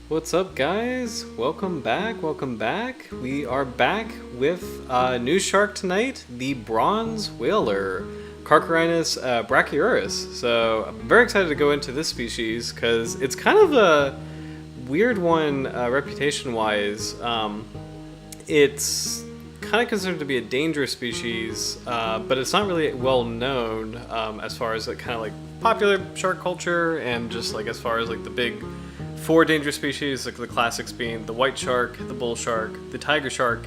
What's up, guys? Welcome back. We are back with a new shark tonight, the bronze whaler, Carcharhinus brachyurus. So I'm very excited to go into this species because it's kind of a weird one reputation-wise. It's kind of considered to be a dangerous species, but it's not really well known as far as like kind of like popular shark culture and just like as far as like the big four dangerous species, like the classics being the white shark, the bull shark, the tiger shark,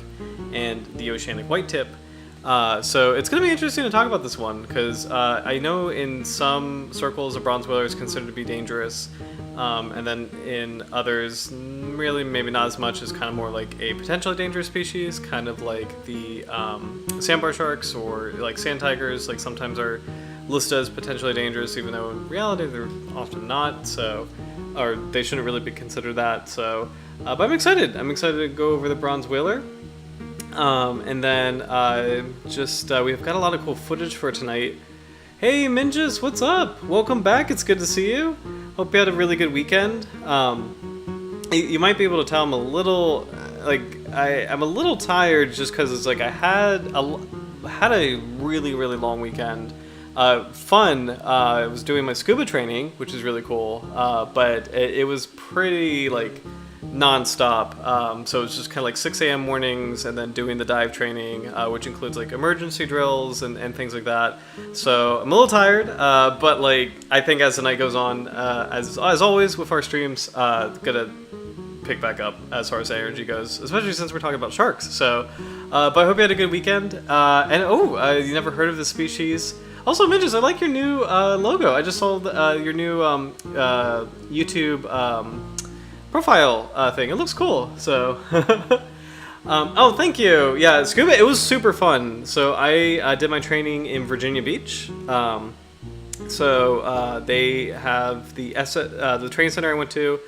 and the oceanic whitetip. So it's going to be interesting to talk about this one because I know in some circles a bronze whaler is considered to be dangerous, and then in others, really maybe not as much, as kind of more like a potentially dangerous species, kind of like the sandbar sharks or like sand tigers, like sometimes are listed as potentially dangerous, even though in reality they're often not. So, or they shouldn't really be considered that. So, but I'm excited. I'm excited to go over the bronze whaler. And then we've got a lot of cool footage for tonight. Hey Minjas, what's up? Welcome back. It's good to see you. Hope you had a really good weekend. You might be able to tell I'm a little I'm a little tired just because it's like I had a really long weekend. Fun. I was doing my scuba training, which is really cool, but it was pretty like non-stop. So it was just kind of like 6 a.m. mornings and then doing the dive training, which includes like emergency drills and things like that. So I'm a little tired, but like I think as the night goes on, as always with our streams, gonna pick back up as far as energy goes, especially since we're talking about sharks. So, but I hope you had a good weekend. You never heard of this species? Also, Midges, I like your new logo. I just saw your new YouTube profile thing. It looks cool. So, oh, thank you. Yeah, scuba. It was super fun. So I did my training in Virginia Beach. They have the training center I went to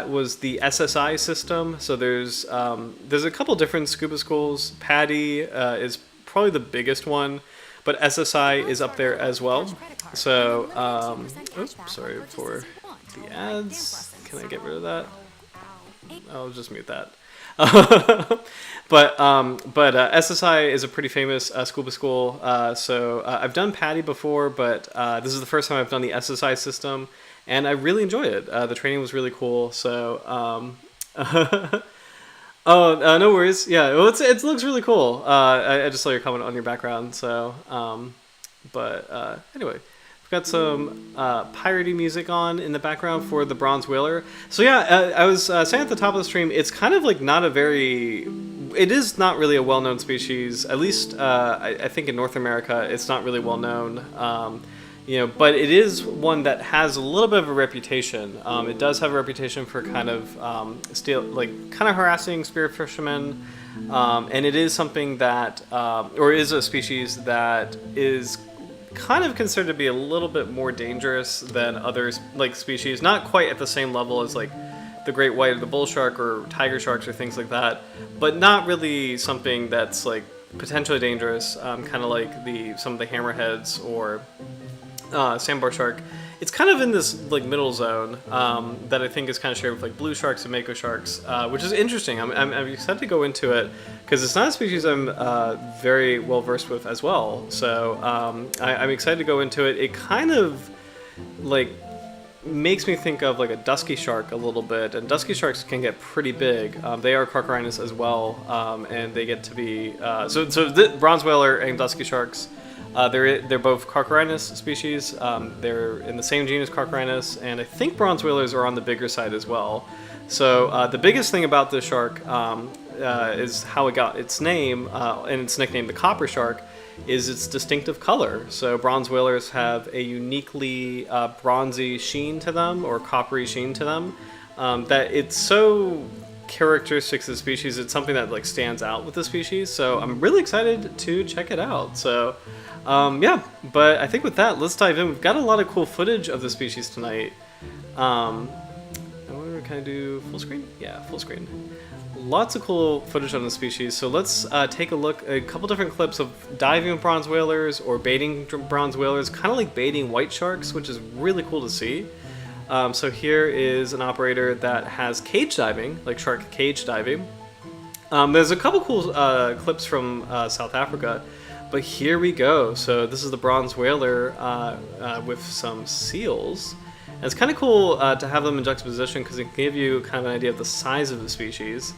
was the SSI system. So there's a couple different scuba schools. PADI is probably the biggest one, but SSI is up there as well. So, oops, sorry for the ads. Can I get rid of that? I'll just mute that. But SSI is a pretty famous scuba school. I've done PADI before, but this is the first time I've done the SSI system, and I really enjoyed it. The training was really cool. So, no worries. Yeah, well, it looks really cool. I just saw your comment on your background. So, anyway, we've got some piratey music on in the background for the bronze whaler. So yeah, I was saying at the top of the stream, it's kind of like it is not really a well-known species. At least I think in North America, it's not really well known. But it is one that has a little bit of a reputation. It does have a reputation for kind of harassing spearfishermen, and it is something that, or is a species that is kind of considered to be a little bit more dangerous than other like species. Not quite at the same level as like the great white or the bull shark or tiger sharks or things like that, but not really something that's like potentially dangerous. Kind of like some of the hammerheads or sandbar shark. It's kind of in this like middle zone that I think is kind of shared with like blue sharks and mako sharks, which is interesting. I'm excited to go into it because it's not a species I'm very well versed with as well. So I'm excited to go into it. It kind of like makes me think of like a dusky shark a little bit, and dusky sharks can get pretty big. They are Carcharhinus as well, and they get to be the bronze whaler and dusky sharks. They're both Carcharhinus species. They're in the same genus Carcharhinus, and I think bronze whalers are on the bigger side as well. So the biggest thing about this shark is how it got its name, and its nickname, the copper shark, is its distinctive color. So bronze whalers have a uniquely bronzy sheen to them, or coppery sheen to them, that it's so characteristic of the species. It's something that like stands out with the species. So I'm really excited to check it out. So. But I think with that, let's dive in. We've got a lot of cool footage of the species tonight. I wonder, can I do full screen? Yeah, full screen. Lots of cool footage on the species. So let's take a look, a couple different clips of diving with bronze whalers or baiting bronze whalers, kind of like baiting white sharks, which is really cool to see. So here is an operator that has cage diving, like shark cage diving. There's a couple cool clips from South Africa, but here we go. So this is the bronze whaler with some seals. And it's kind of cool to have them in juxtaposition because it can give you kind of an idea of the size of the species.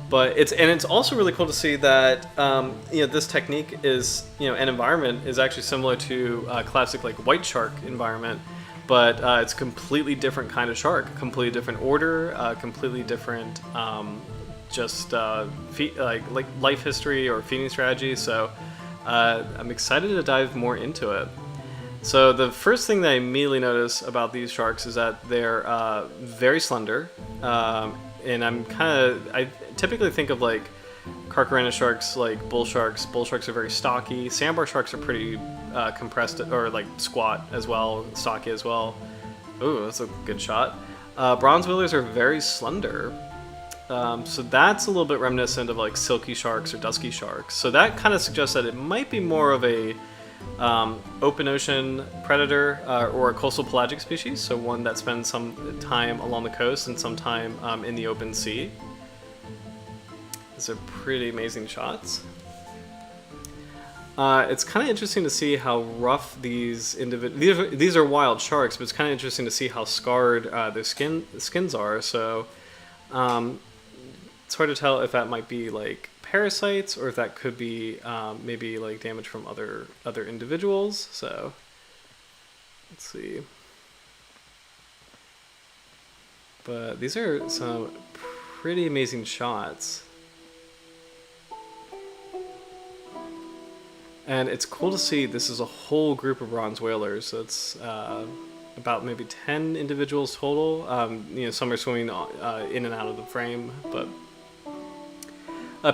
But it's also really cool to see that this technique is an environment is actually similar to classic like white shark environment, but it's a completely different kind of shark, completely different order, completely different like life history or feeding strategy. So I'm excited to dive more into it. So the first thing that I immediately notice about these sharks is that they're very slender, and I typically think of like Carcharhinus sharks like bull sharks. Bull sharks are very stocky. Sandbar sharks are pretty compressed or like squat as well, stocky as well. Ooh, that's a good shot. Bronze whalers are very slender. So that's a little bit reminiscent of like silky sharks or dusky sharks. So that kind of suggests that it might be more of a open ocean predator or a coastal pelagic species. So one that spends some time along the coast and some time in the open sea. These are pretty amazing shots. It's kind of interesting to see how rough these are wild sharks, but it's kind of interesting to see how scarred their skins are. So it's hard to tell if that might be like parasites or if that could be maybe like damage from other individuals. So let's see. But these are some pretty amazing shots. And it's cool to see this is a whole group of bronze whalers. So it's about maybe 10 individuals total. Some are swimming in and out of the frame, but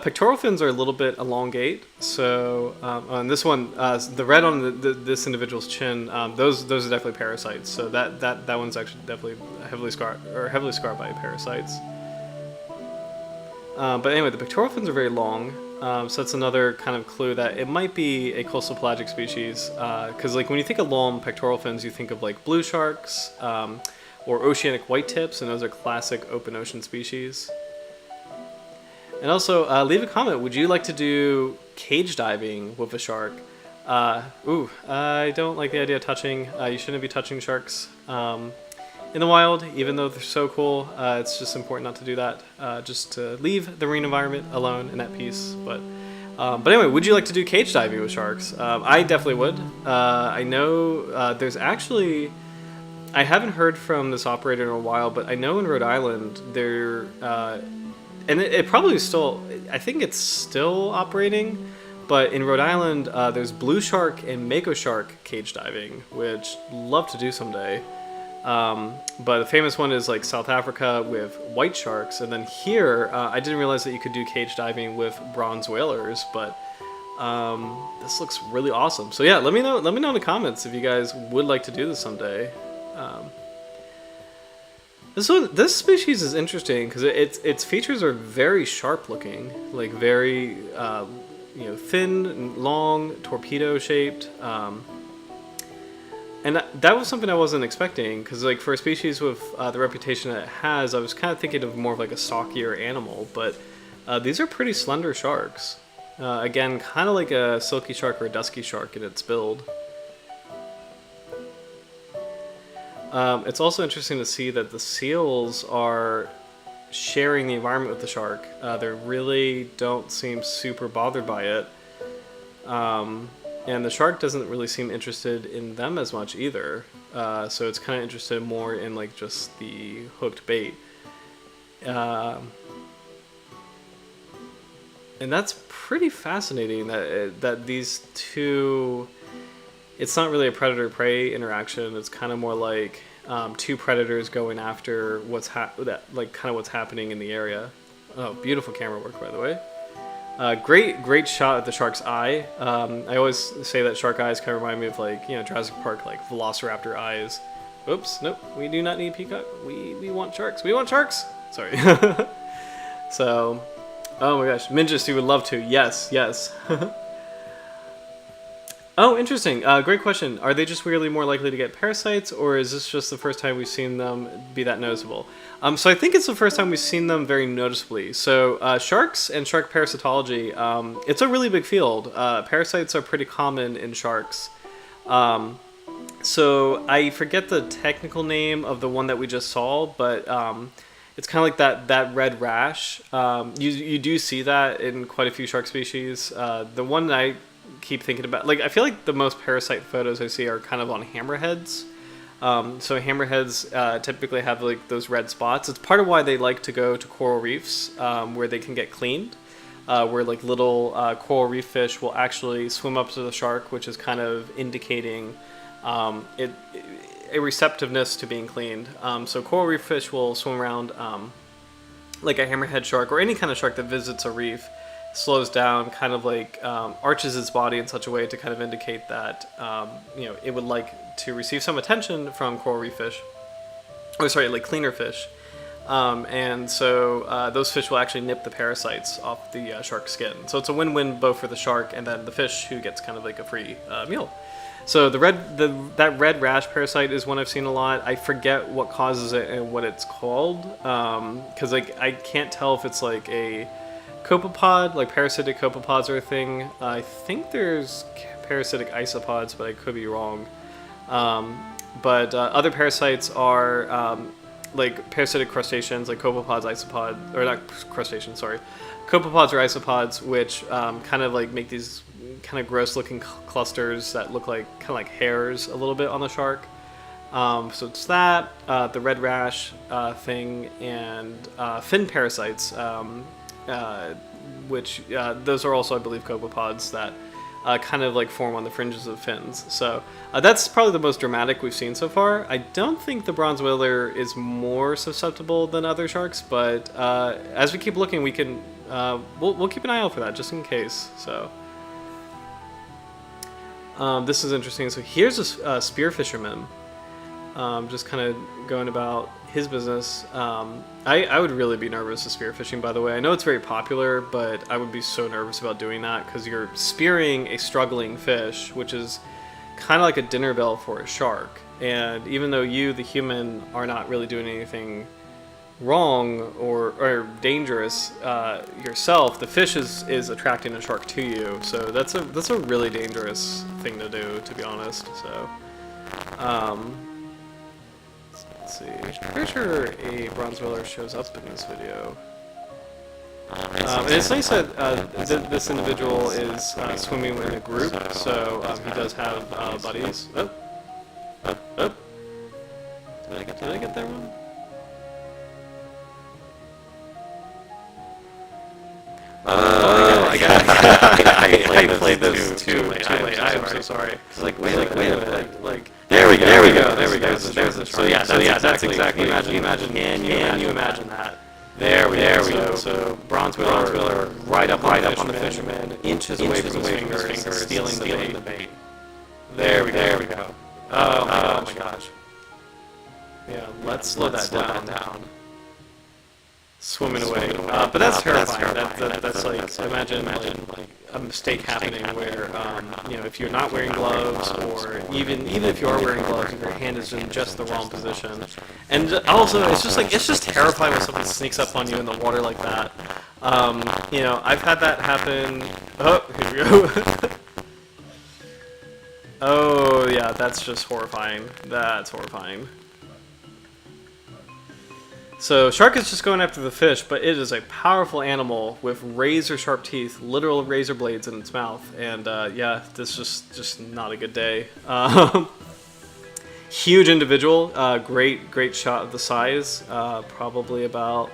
pectoral fins are a little bit elongate. So on this one, the red on this individual's chin, those are definitely parasites. So that one's actually definitely heavily scarred by parasites. But anyway, the pectoral fins are very long. So that's another kind of clue that it might be a coastal pelagic species, because like when you think of long pectoral fins, you think of like blue sharks or oceanic white tips, and those are classic open ocean species. And also, leave a comment. Would you like to do cage diving with a shark? I don't like the idea of touching. You shouldn't be touching sharks in the wild, even though they're so cool. It's just important not to do that. Just to leave the marine environment alone and at peace. But anyway, would you like to do cage diving with sharks? I definitely would. I know there's actually, I haven't heard from this operator in a while, but I know in Rhode Island there, and it probably still, I think it's still operating. But in Rhode Island, there's blue shark and mako shark cage diving, which I'd love to do someday. But the famous one is like South Africa with white sharks, and then here I didn't realize that you could do cage diving with bronze whalers, but this looks really awesome. So yeah, let me know in the comments if you guys would like to do this someday. This species is interesting because its features are very sharp looking, like very thin and long, torpedo shaped. And that was something I wasn't expecting, because like for a species with the reputation that it has, I was kind of thinking of more of like a stockier animal, but these are pretty slender sharks. Again, kind of like a silky shark or a dusky shark in its build. It's also interesting to see that the seals are sharing the environment with the shark. They really don't seem super bothered by it. And the shark doesn't really seem interested in them as much either. So it's kind of interested more in like just the hooked bait. And that's pretty fascinating that these two, it's not really a predator-prey interaction. It's kind of more like two predators going after what's happening in the area. Oh, beautiful camera work, by the way. Great shot at the shark's eye. I always say that shark eyes kind of remind me of like, Jurassic Park, like velociraptor eyes. Oops, nope, we do not need peacock. We want sharks. We want sharks. Sorry. So, oh my gosh, Mingus, you would love to. Yes. Oh, interesting. Great question. Are they just weirdly more likely to get parasites, or is this just the first time we've seen them be that noticeable? So I think it's the first time we've seen them very noticeably. So sharks and shark parasitology, it's a really big field. Parasites are pretty common in sharks. So I forget the technical name of the one that we just saw, but it's kind of like that red rash. You do see that in quite a few shark species. The one that I keep thinking about, like, I feel like the most parasite photos I see are kind of on hammerheads. So hammerheads typically have like those red spots. It's part of why they like to go to coral reefs where they can get cleaned. Where like little coral reef fish will actually swim up to the shark, which is kind of indicating a receptiveness to being cleaned. So coral reef fish will swim around like a hammerhead shark or any kind of shark that visits a reef, slows down, kind of like arches its body in such a way to kind of indicate that it would like to receive some attention from coral reef fish, or sorry, like cleaner fish. And so those fish will actually nip the parasites off the shark skin. So it's a win-win both for the shark and then the fish, who gets kind of like a free meal. So that red rash parasite is one I've seen a lot. I forget what causes it and what it's called, because like I can't tell if it's like a copepod, like parasitic copepods are a thing. I think there's parasitic isopods, but I could be wrong. But other parasites are like parasitic crustaceans, like copepods, isopods, or not crustaceans, sorry. Copepods or isopods, which kind of like make these kind of gross looking clusters that look like kind of like hairs a little bit on the shark. So it's that, the red rash thing, and fin parasites, which those are also, I believe, copepods that kind of like form on the fringes of fins. So that's probably the most dramatic we've seen so far. I don't think the bronze whaler is more susceptible than other sharks, but as we keep looking, we can we'll keep an eye out for that just in case. So this is interesting. So here's a spearfisherman, just kind of going about his business. I would really be nervous of spearfishing, by the way. I know it's very popular, but I would be so nervous about doing that because you're spearing a struggling fish, which is kind of like a dinner bell for a shark. And even though you, the human, are not really doing anything wrong or dangerous yourself, the fish is attracting a shark to you. So that's a really dangerous thing to do, to be honest. So let's see. I'm pretty sure a bronze whaler shows up in this video. And it's nice that this individual is swimming in a group, so he does have buddies. Oh. Did I get that one? I played this too late. I'm so sorry. Like, wait a minute. Like, there we go. There's the so yeah, that's exactly. Can you imagine that? There we go. So bronze whaler right up on the fisherman, inches away from his fingers, stealing the bait. There we go. Oh my gosh. Yeah, let's slow that down. Swimming away. But that's terrifying. That's like, imagine like a mistake happening where, if you're not wearing gloves, or even if you are wearing gloves and your hand is in just the wrong position. And also, it's just terrifying when something sneaks up on you in the water like that. I've had that happen. Oh, here we go. Oh, yeah, that's just horrifying. That's horrifying. So shark is just going after the fish, but it is a powerful animal with razor sharp teeth, literal razor blades in its mouth, and this is just not a good day. Huge individual, great shot of the size, probably about,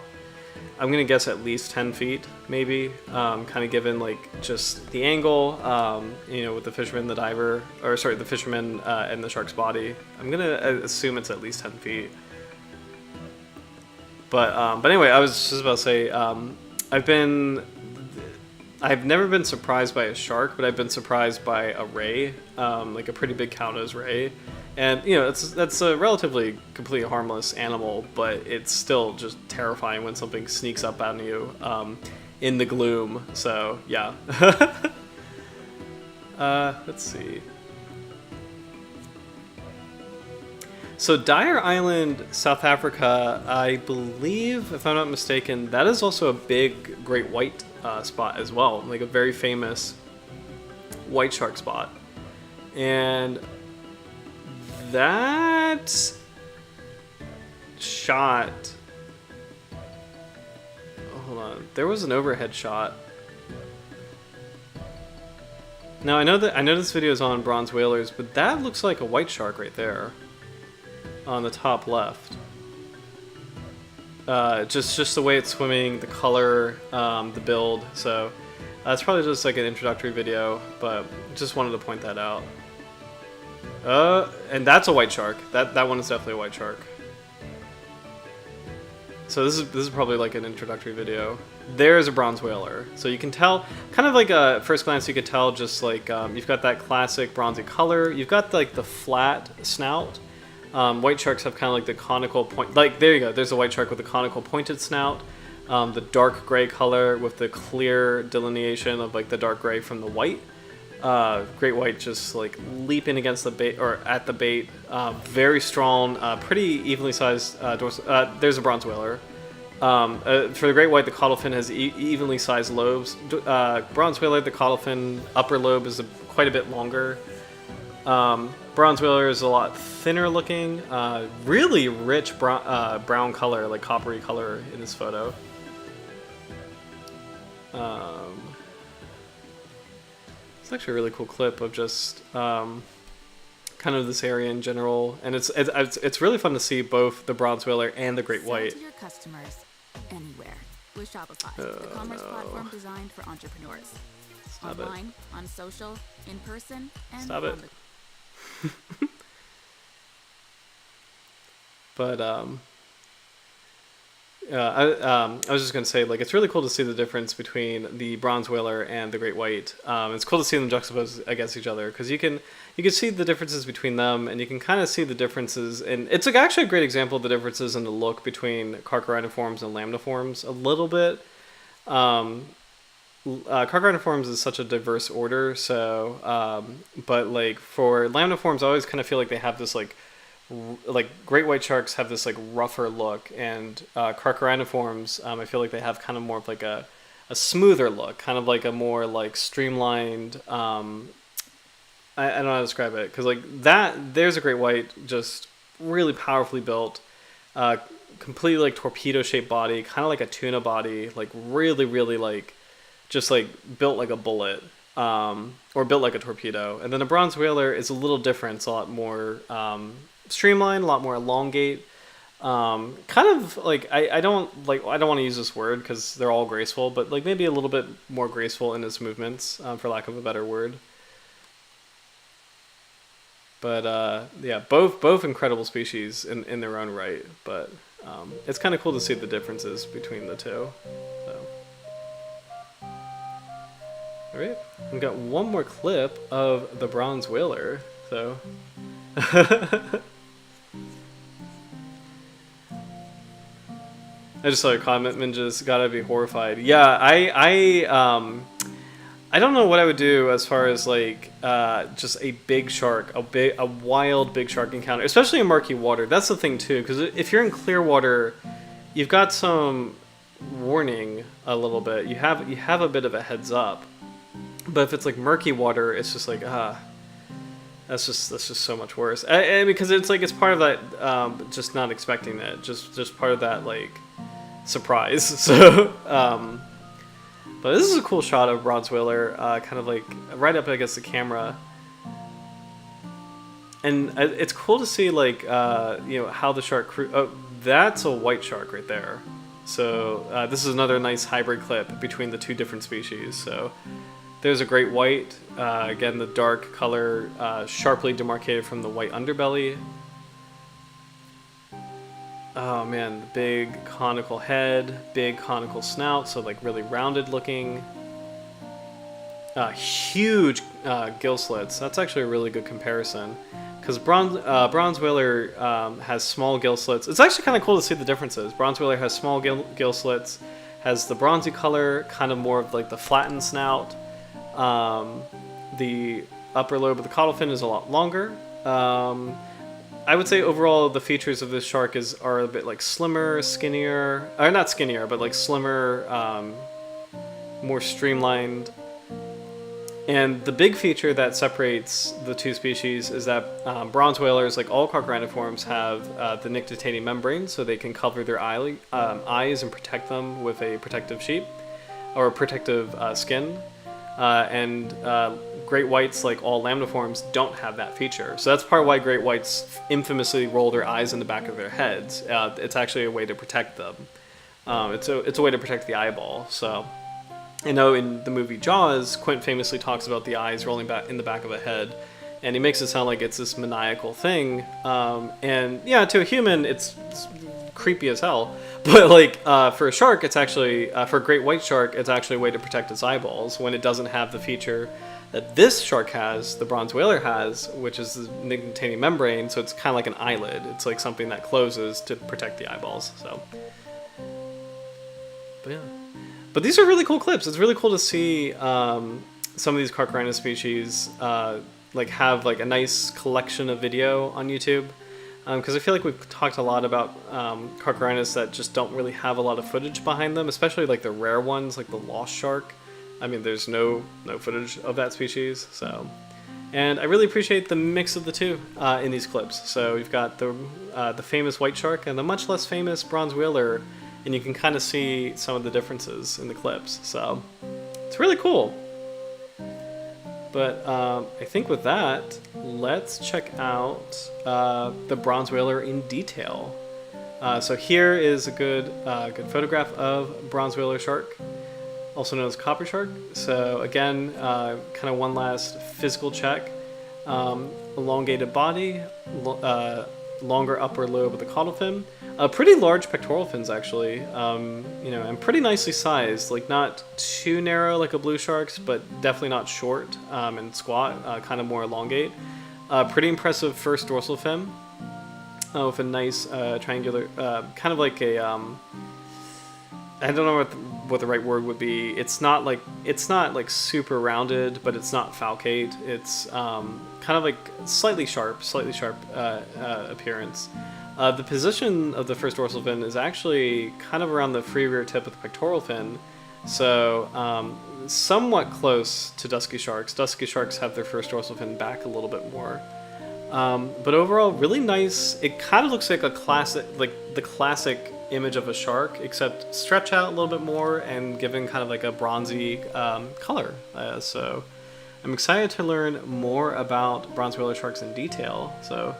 I'm gonna guess at least 10 feet, maybe, kind of given like just the angle, with the fisherman, the fisherman and the shark's body. I'm gonna assume it's at least 10 feet. But anyway, I was just about to say, I've never been surprised by a shark, but I've been surprised by a ray, like a pretty big cow-nosed ray. And, that's a relatively completely harmless animal, but it's still just terrifying when something sneaks up on you in the gloom. So, yeah. Let's see. So Dyer Island, South Africa, I believe, if I'm not mistaken, that is also a big great white spot as well, like a very famous white shark spot. And that shot, hold on, there was an overhead shot. Now I know this video is on bronze whalers, but that looks like a white shark right there on the top left. Just the way it's swimming, the color, the build. So it's probably just like an introductory video, but just wanted to point that out. And that's a white shark. That one is definitely a white shark. So this is probably like an introductory video. There's a bronze whaler. So you can tell, kind of like a first glance, you could tell just like you've got that classic bronzy color. You've got like the flat snout. White sharks have kind of like the conical point. Like there you go. There's a white shark with a conical pointed snout. The dark gray color with the clear delineation of like the dark gray from the white. Great white just like leaping against the bait or at the bait. Very strong, pretty evenly sized dorsal. There's a bronze whaler. For the great white, the caudal fin has evenly sized lobes. Bronze whaler, the caudal fin upper lobe is quite a bit longer. Bronze whaler is a lot thinner looking. Really rich brown color, like coppery color in this photo. It's actually a really cool clip of just kind of this area in general, and it's really fun to see both the bronze whaler and the great white. Sell to your customers anywhere with Shopify, the commerce platform designed for entrepreneurs. Stop online, on social, in person, and Stop it. on the But I was just gonna say, like, it's really cool to see the difference between the bronze whaler and the great white. It's cool to see them juxtaposed against each other because you can see the differences between them, and you can kind of see the differences. And it's like actually a great example of the differences in the look between Carcharhinus and lambda a little bit. Carcharhinus is such a diverse order, so but like for lambda I always kind of feel like they have this like great white sharks have this like rougher look, and Carcharhinus I feel like they have kind of more of like a smoother look, kind of like a more like streamlined. I don't know how to describe it, because like that there's a great white, just really powerfully built, completely like torpedo shaped body, kind of like a tuna body, like really like just like built like a bullet, or built like a torpedo. And then a bronze whaler is a little different. It's a lot more streamlined, a lot more elongate. Kind of like I don't want to use this word because they're all graceful, but like maybe a little bit more graceful in its movements, for lack of a better word. But yeah, both incredible species in their own right. But it's kind of cool to see the differences between the two. So. All right, we've got one more clip of the bronze whaler. So. I just saw a comment, Minja's gotta be horrified. Yeah, I don't know what I would do as far as like just a big shark, a wild big shark encounter, especially in murky water. That's the thing too, because if you're in clear water, you've got some warning a little bit. You have a bit of a heads up. But if it's like murky water, it's just like that's just so much worse. And because it's like it's part of that just not expecting it, just part of that like surprise. So but this is a cool shot of bronze whaler, kind of like right up against the camera, and it's cool to see like how the shark that's a white shark right there. So this is another nice hybrid clip between the two different species. So there's a great white, again the dark color, sharply demarcated from the white underbelly. Oh man, the big conical head, big conical snout, so like really rounded looking. Huge gill slits. That's actually a really good comparison, because bronze whaler has small gill slits. It's actually kind of cool to see the differences. Bronze whaler has small gill slits, has the bronzy color, kind of more of like the flattened snout. the upper lobe of the caudal fin is a lot longer. I would say overall the features of this shark are a bit like slimmer, skinnier, or not skinnier, but like slimmer, more streamlined. And the big feature that separates the two species is that bronze whalers, like all carcharhiniforms, have the nictitating membrane, so they can cover their eyes and protect them with a protective sheet or protective skin. And great whites, like all lamniforms, don't have that feature. So that's part of why great whites infamously roll their eyes in the back of their heads. It's actually a way to protect them. It's a way to protect the eyeball. So, you know, in the movie Jaws, Quint famously talks about the eyes rolling back in the back of a head, and he makes it sound like it's this maniacal thing. And yeah, to a human, it's creepy as hell. But like for a shark, it's actually for a great white shark, it's actually a way to protect its eyeballs when it doesn't have the feature that this shark has, the bronze whaler has, which is the nictitating membrane. So it's kind of like an eyelid. It's like something that closes to protect the eyeballs. So, but yeah, but these are really cool clips. It's really cool to see some of these Carcharhinus species like have like a nice collection of video on YouTube. Because I feel like we've talked a lot about Carcharhinus that just don't really have a lot of footage behind them, especially like the rare ones, like the lost shark. I mean, there's no footage of that species, so. And I really appreciate the mix of the two in these clips. So we've got the famous white shark and the much less famous bronze whaler, and you can kind of see some of the differences in the clips. So it's really cool. But I think with that, let's check out the bronze whaler in detail. So here is a good photograph of bronze whaler shark, also known as copper shark. So again, kind of one last physical check. Elongated body, longer upper lobe of the caudal fin, pretty large pectoral fins actually, you know, and pretty nicely sized, like not too narrow like a blue shark's, but definitely not short and squat, kind of more elongate. Pretty impressive first dorsal fin with a nice triangular, kind of like a, I don't know what the right word would be. It's not like super rounded, but it's not falcate. It's kind of like slightly sharp appearance. The position of the first dorsal fin is actually kind of around the free rear tip of the pectoral fin, so somewhat close to dusky sharks. Dusky sharks have their first dorsal fin back a little bit more, but overall really nice. It kind of looks like a classic, like the classic image of a shark, except stretch out a little bit more and given kind of like a bronzy color. So I'm excited to learn more about bronze whaler sharks in detail. So,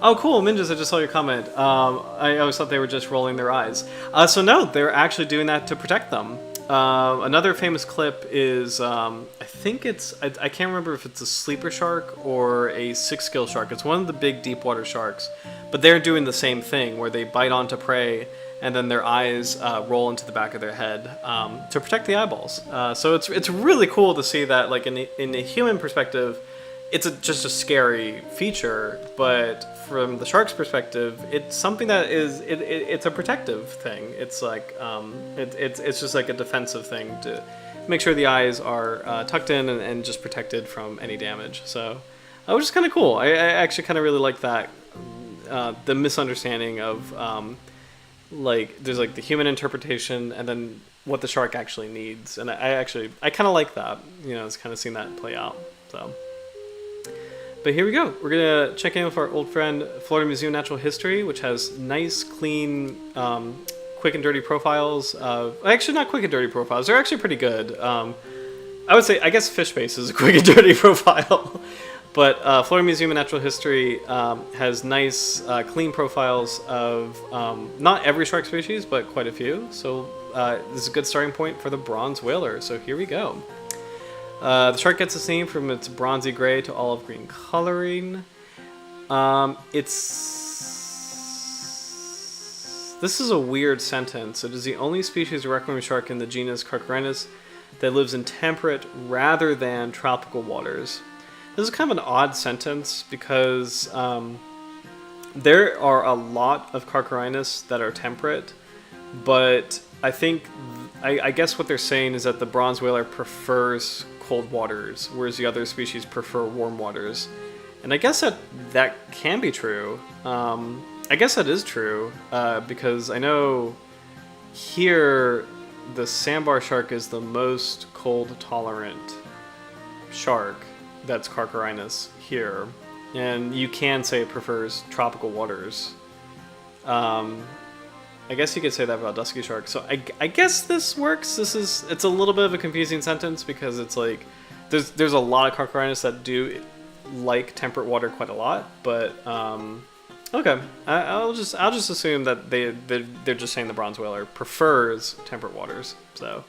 oh cool, Minjas, I just saw your comment. I always thought they were just rolling their eyes. So no, they're actually doing that to protect them. Another famous clip is, I think I can't remember if it's a sleeper shark or a six-gill shark. It's one of the big deep water sharks. But they're doing the same thing, where they bite onto prey, and then their eyes roll into the back of their head to protect the eyeballs. So it's really cool to see that, like in a human perspective, it's just a scary feature, but from the shark's perspective, it's something that it's a protective thing. It's like it's just like a defensive thing to make sure the eyes are tucked in and just protected from any damage. So, which is kind of cool. I actually kind of really like that. The misunderstanding of like there's like the human interpretation and then what the shark actually needs, and I kind of like that, you know, it's kind of seen that play out. So, but here we go. We're gonna check in with our old friend Florida Museum of Natural History, which has nice, clean, quick and dirty profiles of, actually not quick and dirty profiles, they're actually pretty good. I would say, I guess Fishbase is a quick and dirty profile. But Florida Museum of Natural History has nice, clean profiles of not every shark species, but quite a few. So this is a good starting point for the bronze whaler. So here we go. The shark gets its name from its bronzy gray to olive green coloring. This is a weird sentence. It is the only species of requiem shark in the genus Carcharhinus that lives in temperate rather than tropical waters. This is kind of an odd sentence because there are a lot of Carcharhinus that are temperate, but I think, I guess what they're saying is that the bronze whaler prefers cold waters, whereas the other species prefer warm waters. And I guess that can be true. I guess that is true, because I know here the sandbar shark is the most cold tolerant shark that's Carcharhinus here. And you can say it prefers tropical waters. I guess you could say that about dusky shark. So I guess this works. It's a little bit of a confusing sentence because it's like there's a lot of Carcharhinus that do like temperate water quite a lot, but okay, I'll just assume that they're just saying the bronze whaler prefers temperate waters. So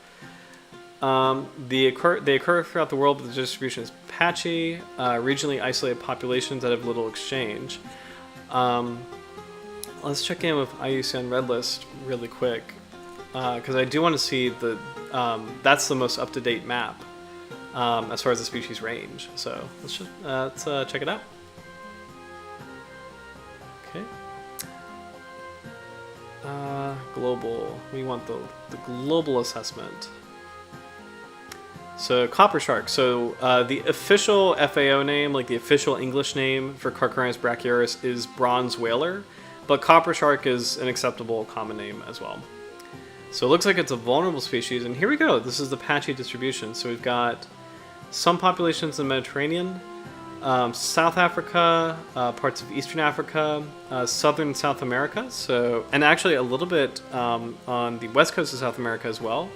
they occur throughout the world, but the distribution is patchy, regionally isolated populations that have little exchange. Let's check in with IUCN Red List really quick, because I do want to see that's the most up-to-date map as far as the species range. So let's check it out. Okay. Global. We want the global assessment. So copper shark. So the official FAO name, like the official English name for Carcharhinus brachyurus, is bronze whaler, but copper shark is an acceptable common name as well. So it looks like it's a vulnerable species, and here we go. This is the patchy distribution. So we've got some populations in the Mediterranean, South Africa, parts of Eastern Africa, southern South America. So, and actually a little bit on the west coast of South America as well.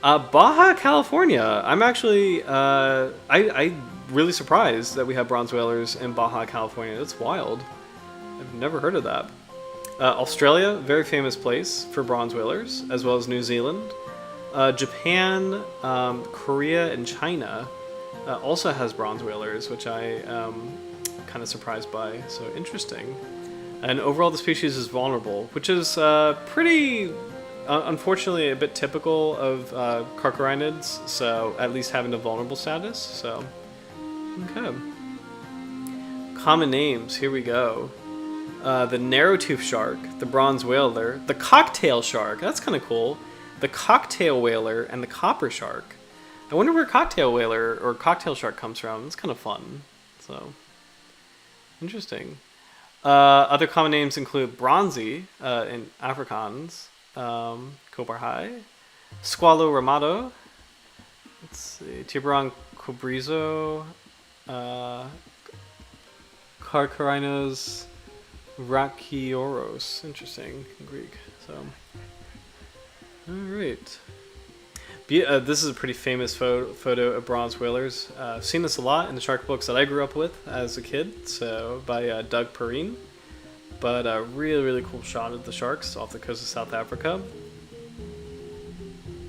Baja California. I'm actually I really surprised that we have bronze whalers in Baja California. That's wild. I've never heard of that. Australia, very famous place for bronze whalers, as well as New Zealand. Japan, Korea, and China also has bronze whalers, which I am kind of surprised by. So interesting. And overall, the species is vulnerable, which is pretty, unfortunately, a bit typical of Carcharhinids. So at least having a vulnerable status. So okay. Common names. Here we go. The narrow-tooth shark, the bronze whaler, the cocktail shark. That's kind of cool. The cocktail whaler and the copper shark. I wonder where cocktail whaler or cocktail shark comes from. It's kind of fun. So, interesting. Other common names include bronzy in Afrikaans, Cobarhai, Squalo ramado, let's see, Tiburon cobrizo, Carcharhinus brachyurus. Interesting in Greek. So. All right. This is a pretty famous photo of bronze whalers. I've seen this a lot in the shark books that I grew up with as a kid, so by Doug Perrine. But a really, really cool shot of the sharks off the coast of South Africa.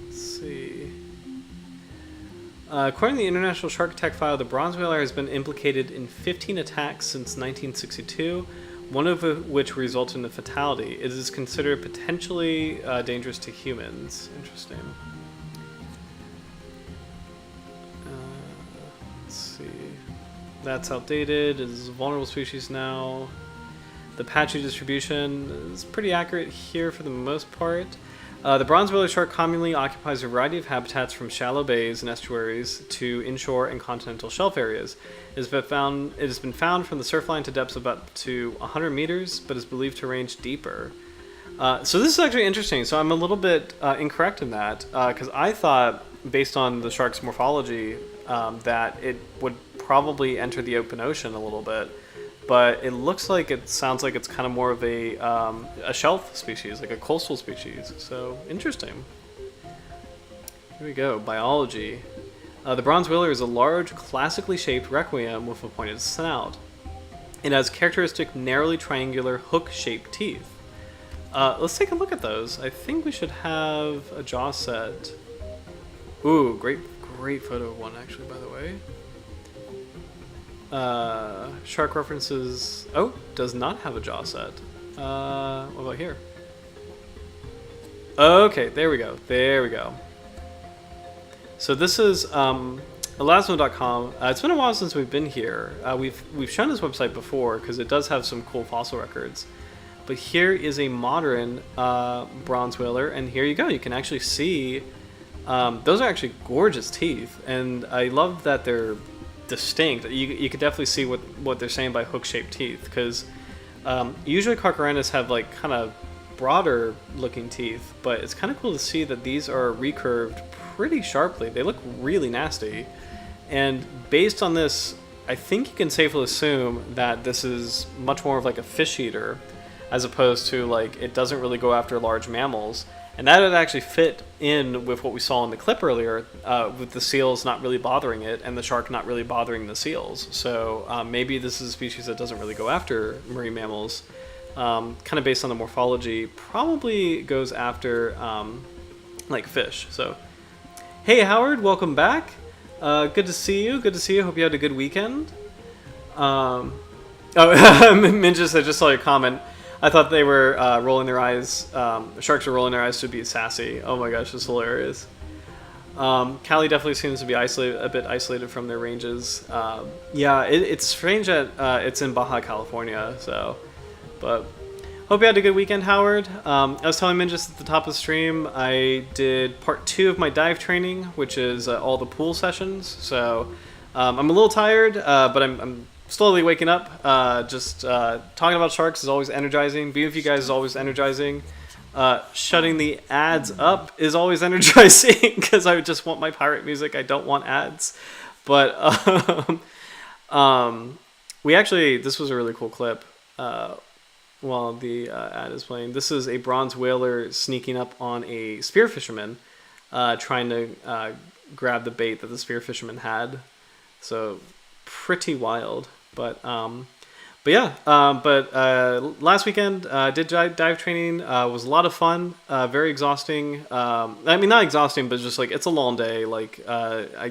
Let's see. According to the International Shark Attack File, the bronze whaler has been implicated in 15 attacks since 1962. One of which resulted in a fatality. It is considered potentially dangerous to humans. Interesting. Let's see. That's outdated. It is a vulnerable species now. The patchy distribution is pretty accurate here for the most part. The bronze whaler shark commonly occupies a variety of habitats from shallow bays and estuaries to inshore and continental shelf areas. It has been found from the surfline to depths of up to 100 meters, but is believed to range deeper. So this is actually interesting. So I'm a little bit incorrect in that, because I thought, based on the shark's morphology, that it would probably enter the open ocean a little bit. But it looks like it sounds like it's kind of more of a shelf species, like a coastal species. So interesting. Here we go. Biology. The bronze whaler is a large, classically shaped requiem with a pointed snout. It has characteristic, narrowly triangular, hook-shaped teeth. Let's take a look at those. I think we should have a jaw set. Ooh, great photo of one, actually, by the way. Shark references. Oh, does not have a jaw set. What about here? Okay, there we go. So this is elasmo.com. It's been a while since we've been here. We've shown this website before because it does have some cool fossil records. But here is a modern bronze whaler, and here you go. You can actually see those are actually gorgeous teeth, and I love that they're distinct. You could definitely see what they're saying by hook-shaped teeth, because usually Carcharhinus have like kind of broader looking teeth, but it's kind of cool to see that these are recurved pretty sharply. They look really nasty, and based on this, I think you can safely assume that this is much more of like a fish eater, as opposed to like it doesn't really go after large mammals. And that would actually fit in with what we saw in the clip earlier, with the seals not really bothering it and the shark not really bothering the seals. So maybe this is a species that doesn't really go after marine mammals, kind of based on the morphology, probably goes after like fish. So, hey Howard, welcome back. Good to see you. Good to see you. Hope you had a good weekend. Mingus, I just saw your comment. I thought they were rolling their eyes. Sharks are rolling their eyes to be sassy. Oh my gosh, it's hilarious. Cali definitely seems to be a bit isolated from their ranges. Yeah, it's strange that it's in Baja California. So, but hope you had a good weekend, Howard. I was telling Mingus at the top of the stream, I did part 2 of my dive training, which is all the pool sessions. So I'm a little tired, but I'm slowly waking up. Just talking about sharks is always energizing. Being with you guys is always energizing. Shutting the ads up is always energizing, because I just want my pirate music. I don't want ads. But we actually, this was a really cool clip while the ad is playing. This is a bronze whaler sneaking up on a spearfisherman, trying to grab the bait that the spearfisherman had. So pretty wild. But last weekend did dive training. Was a lot of fun. Very exhausting. I mean, not exhausting, but just like it's a long day. Like I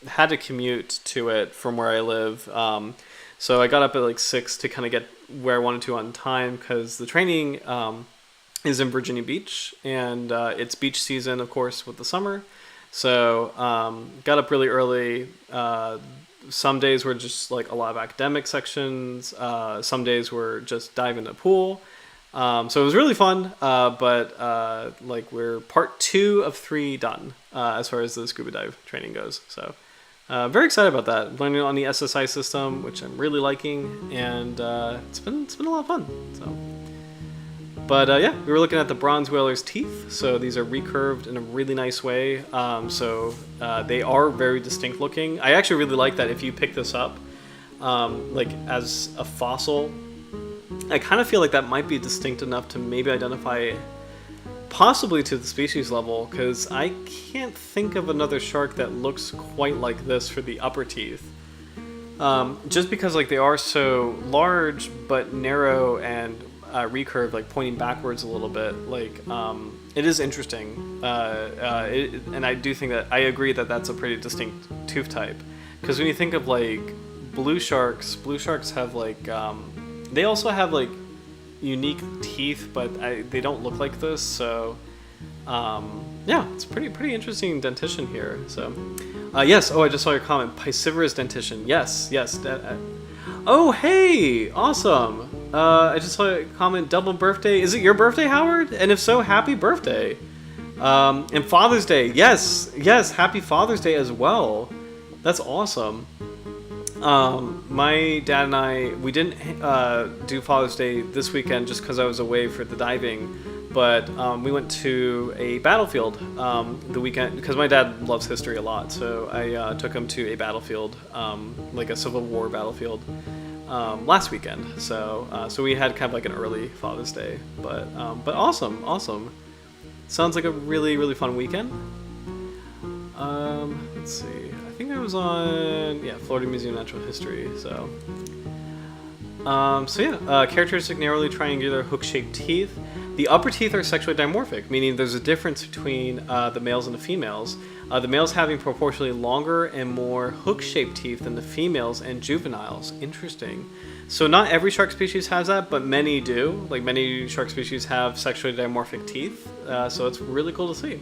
had to commute to it from where I live. So I got up at like 6 to kind of get where I wanted to on time, because the training is in Virginia Beach, and it's beach season, of course, with the summer. So got up really early. Some days were just like a lot of academic sections. Some days were just diving in the pool. So it was really fun. But like we're part 2 of 3 done as far as the scuba dive training goes. So very excited about that. Learning on the SSI system, which I'm really liking, and it's been a lot of fun. So. But yeah, we were looking at the bronze whaler's teeth. So these are recurved in a really nice way. So they are very distinct looking. I actually really like that if you pick this up, like as a fossil, I kind of feel like that might be distinct enough to maybe identify possibly to the species level, because I can't think of another shark that looks quite like this for the upper teeth. Just because like they are so large but narrow and recurved, like pointing backwards a little bit. Like it is interesting, and I do think that I agree that that's a pretty distinct tooth type, because when you think of like blue sharks have like they also have like unique teeth, but they don't look like this. So yeah, it's pretty interesting dentition here. So yes, I just saw your comment, piscivorous dentition. Yes. Oh hey, awesome. I just saw a comment, double birthday. Is it your birthday, Howard? And if so, happy birthday. And Father's Day. Yes, happy Father's Day as well. That's awesome. My dad and I, we didn't do Father's Day this weekend just because I was away for the diving. But we went to a battlefield the weekend, because my dad loves history a lot. So I took him to a battlefield, like a Civil War battlefield, last weekend. So we had kind of like an early Father's Day. But awesome. Sounds like a really fun weekend. Let's see. I think I was on Florida Museum of Natural History. So characteristic narrowly triangular hook-shaped teeth. The upper teeth are sexually dimorphic, meaning there's a difference between the males and the females. The males having proportionally longer and more hook-shaped teeth than the females and juveniles. Interesting. So not every shark species has that, but many do. Like many shark species have sexually dimorphic teeth, so it's really cool to see.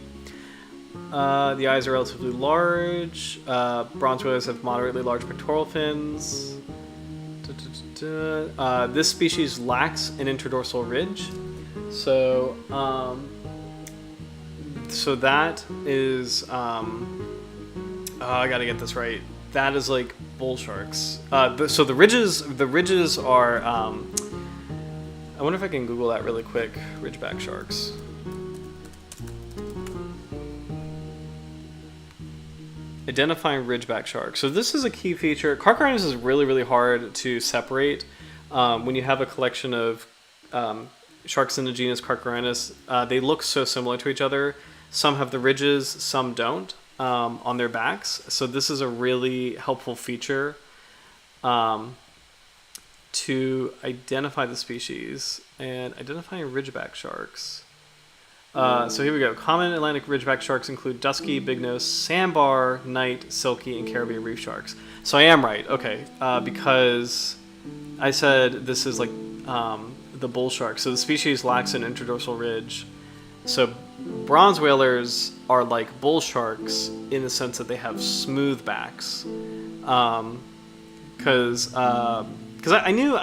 The eyes are relatively large. Bronze whalers have moderately large pectoral fins. This species lacks an interdorsal ridge, so that is I gotta get this right. That is like bull sharks. So the ridges are. I wonder if I can Google that really quick. Ridgeback sharks. Identifying ridgeback sharks. So this is a key feature. Carcharhinus is really, really hard to separate when you have a collection of sharks in the genus Carcharhinus. They look so similar to each other. Some have the ridges, some don't on their backs. So this is a really helpful feature to identify the species and identifying ridgeback sharks. So here we go. Common Atlantic ridgeback sharks include dusky, bignose, sandbar, night, silky, and Caribbean reef sharks. So I am right, okay, because I said this is like the bull shark. So the species lacks an interdorsal ridge. So bronze whalers are like bull sharks in the sense that they have smooth backs. Because I knew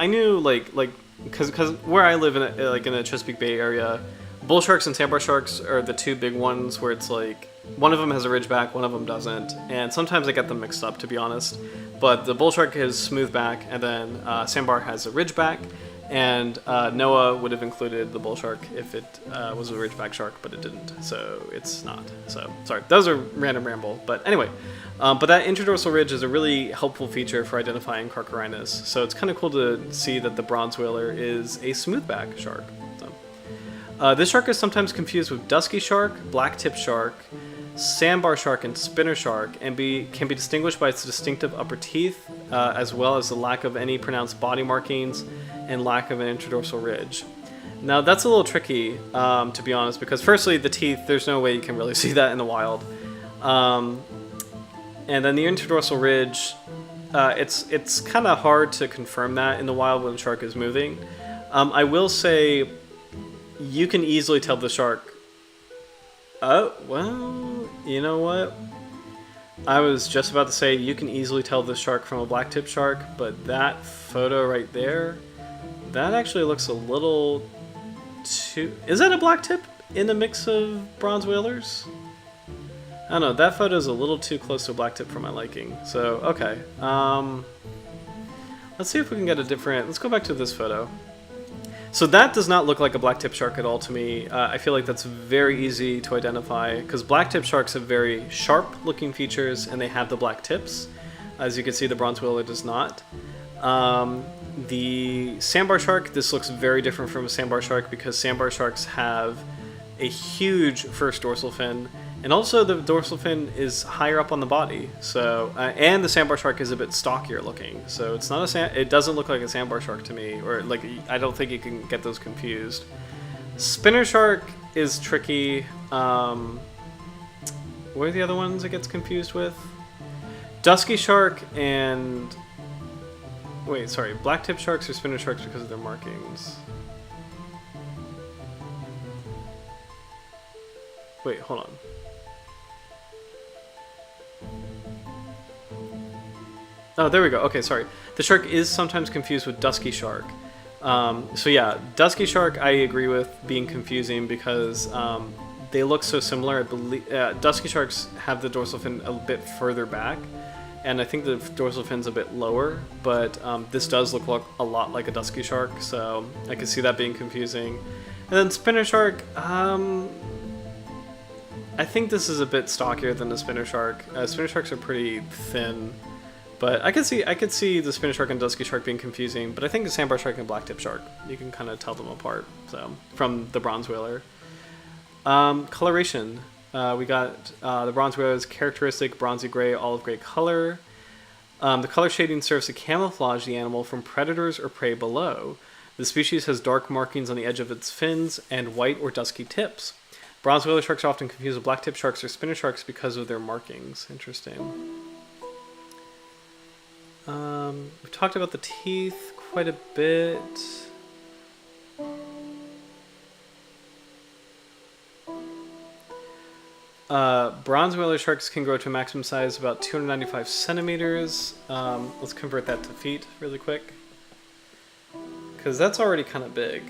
because where I live in the Chesapeake Bay area. Bull sharks and sandbar sharks are the two big ones where it's like one of them has a ridgeback, one of them doesn't, and sometimes I get them mixed up, to be honest. But the bull shark has smooth back, and then sandbar has a ridgeback, and NOAA would have included the bull shark if it was a ridgeback shark, but it didn't, so it's not. So sorry, that was a random ramble, but anyway. But that interdorsal ridge is a really helpful feature for identifying Carcharhinus, so it's kind of cool to see that the bronze whaler is a smoothback shark. This shark is sometimes confused with dusky shark, black-tip shark, sandbar shark, and spinner shark, and can be distinguished by its distinctive upper teeth, as well as the lack of any pronounced body markings and lack of an interdorsal ridge. Now that's a little tricky, to be honest, because firstly, the teeth, there's no way you can really see that in the wild. And then the interdorsal ridge, it's kind of hard to confirm that in the wild when the shark is moving. I will say, you can easily tell the shark. Oh, well, you know what? I was just about to say you can easily tell the shark from a blacktip shark, but that photo right there, that actually looks a little too... Is that a blacktip in the mix of bronze whalers? I don't know, that photo is a little too close to a blacktip for my liking. So, okay. Let's see if we can get a different... Let's go back to this photo. So that does not look like a blacktip shark at all to me. I feel like that's very easy to identify because blacktip sharks have very sharp looking features and they have the black tips. As you can see, the bronze whaler does not. The sandbar shark, this looks very different from a sandbar shark because sandbar sharks have a huge first dorsal fin, and also the dorsal fin is higher up on the body. So, and the sandbar shark is a bit stockier looking. So it's not it doesn't look like a sandbar shark to me, or like I don't think you can get those confused. Spinner shark is tricky. What are the other ones it gets confused with? Dusky shark and wait, sorry, blacktip sharks or spinner sharks because of their markings. Wait, hold on. Oh, there we go. Okay, sorry. The shark is sometimes confused with dusky shark. So yeah, dusky shark I agree with being confusing because they look so similar. I believe dusky sharks have the dorsal fin a bit further back, and I think the dorsal fin's a bit lower, but this does look a lot like a dusky shark, so I can see that being confusing. And then spinner shark, I think this is a bit stockier than the spinner shark. Spinner sharks are pretty thin. But I could see the spinner shark and dusky shark being confusing, but I think the sandbar shark and blacktip shark, you can kind of tell them apart. So from the bronze whaler, coloration, we got the bronze whaler's characteristic bronzy gray, olive gray color. The color shading serves to camouflage the animal from predators or prey below. The species has dark markings on the edge of its fins and white or dusky tips. Bronze whaler sharks are often confused with blacktip sharks or spinner sharks because of their markings. Interesting. We've talked about the teeth quite a bit. Bronze whaler sharks can grow to a maximum size of about 295 centimeters. Let's convert that to feet really quick. because that's already kind of big.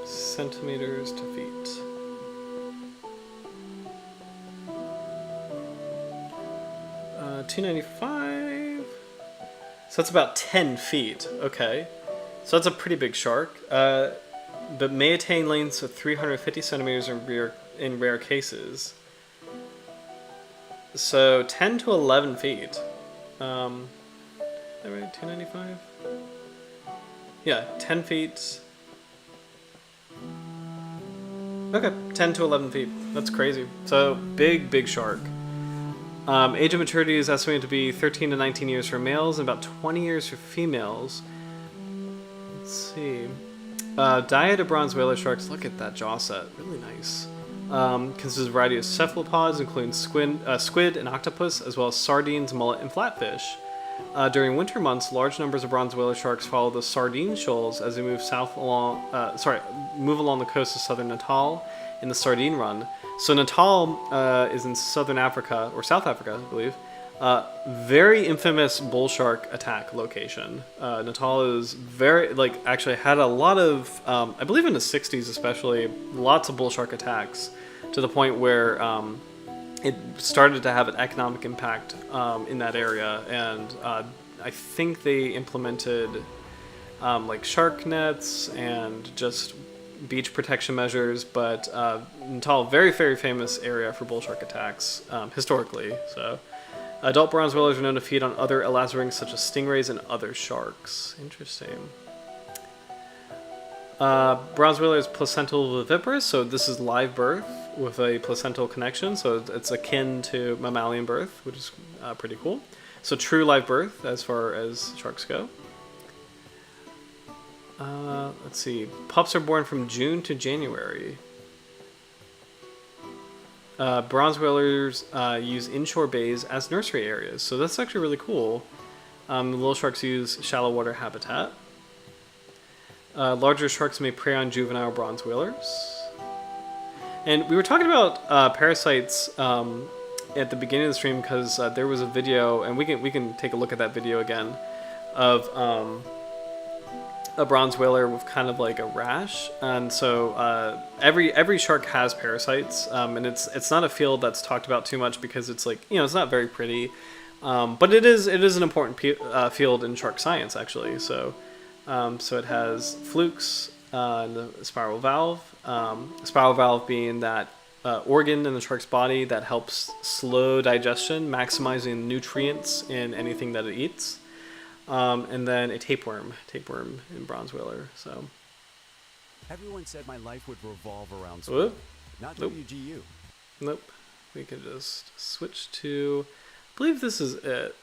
Centimeters to feet. Uh, 295. So that's about 10 feet. Okay. So that's a pretty big shark. But may attain lengths of 350 centimeters in rare cases. So 10 to 11 feet. Is that right? 295? Yeah, 10 feet. Okay, 10 to 11 feet. That's crazy. So big, big shark. Age of maturity is estimated to be 13 to 19 years for males and about 20 years for females. Let's see. Diet of bronze whaler sharks. Look at that jaw set. Really nice. Consists of a variety of cephalopods, including squid and octopus, as well as sardines, mullet, and flatfish. During winter months, large numbers of bronze whaler sharks follow the sardine shoals as they move move along the coast of southern Natal in the Sardine Run. So Natal is in southern Africa, or South Africa, I believe. Very infamous bull shark attack location. Natal is actually had a lot of, I believe in the 60s especially, lots of bull shark attacks to the point where it started to have an economic impact in that area. And I think they implemented like shark nets and just beach protection measures, but Natal, very, very famous area for bull shark attacks historically. So adult bronze whalers are known to feed on other elasmobranchs such as stingrays and other sharks. Interesting. Bronze whaler is placental viviparous, so this is live birth with a placental connection, so it's akin to mammalian birth, which is pretty cool. So true live birth as far as sharks go. Let's see. Pups are born from June to January. Bronze whalers use inshore bays as nursery areas, so that's actually really cool. The little sharks use shallow water habitat. Larger sharks may prey on juvenile bronze whalers. And we were talking about parasites at the beginning of the stream because there was a video, and we can take a look at that video again, of a bronze whaler with kind of like a rash. And so every shark has parasites, and it's not a field that's talked about too much because it's like, it's not very pretty, but it is an important field in shark science actually. So it has flukes and the spiral valve. Spiral valve being that organ in the shark's body that helps slow digestion, maximizing nutrients in anything that it eats. And then a tapeworm in bronze whaler. So everyone said my life would revolve around sport, not WGU. Nope. We can just switch to, I believe this is it.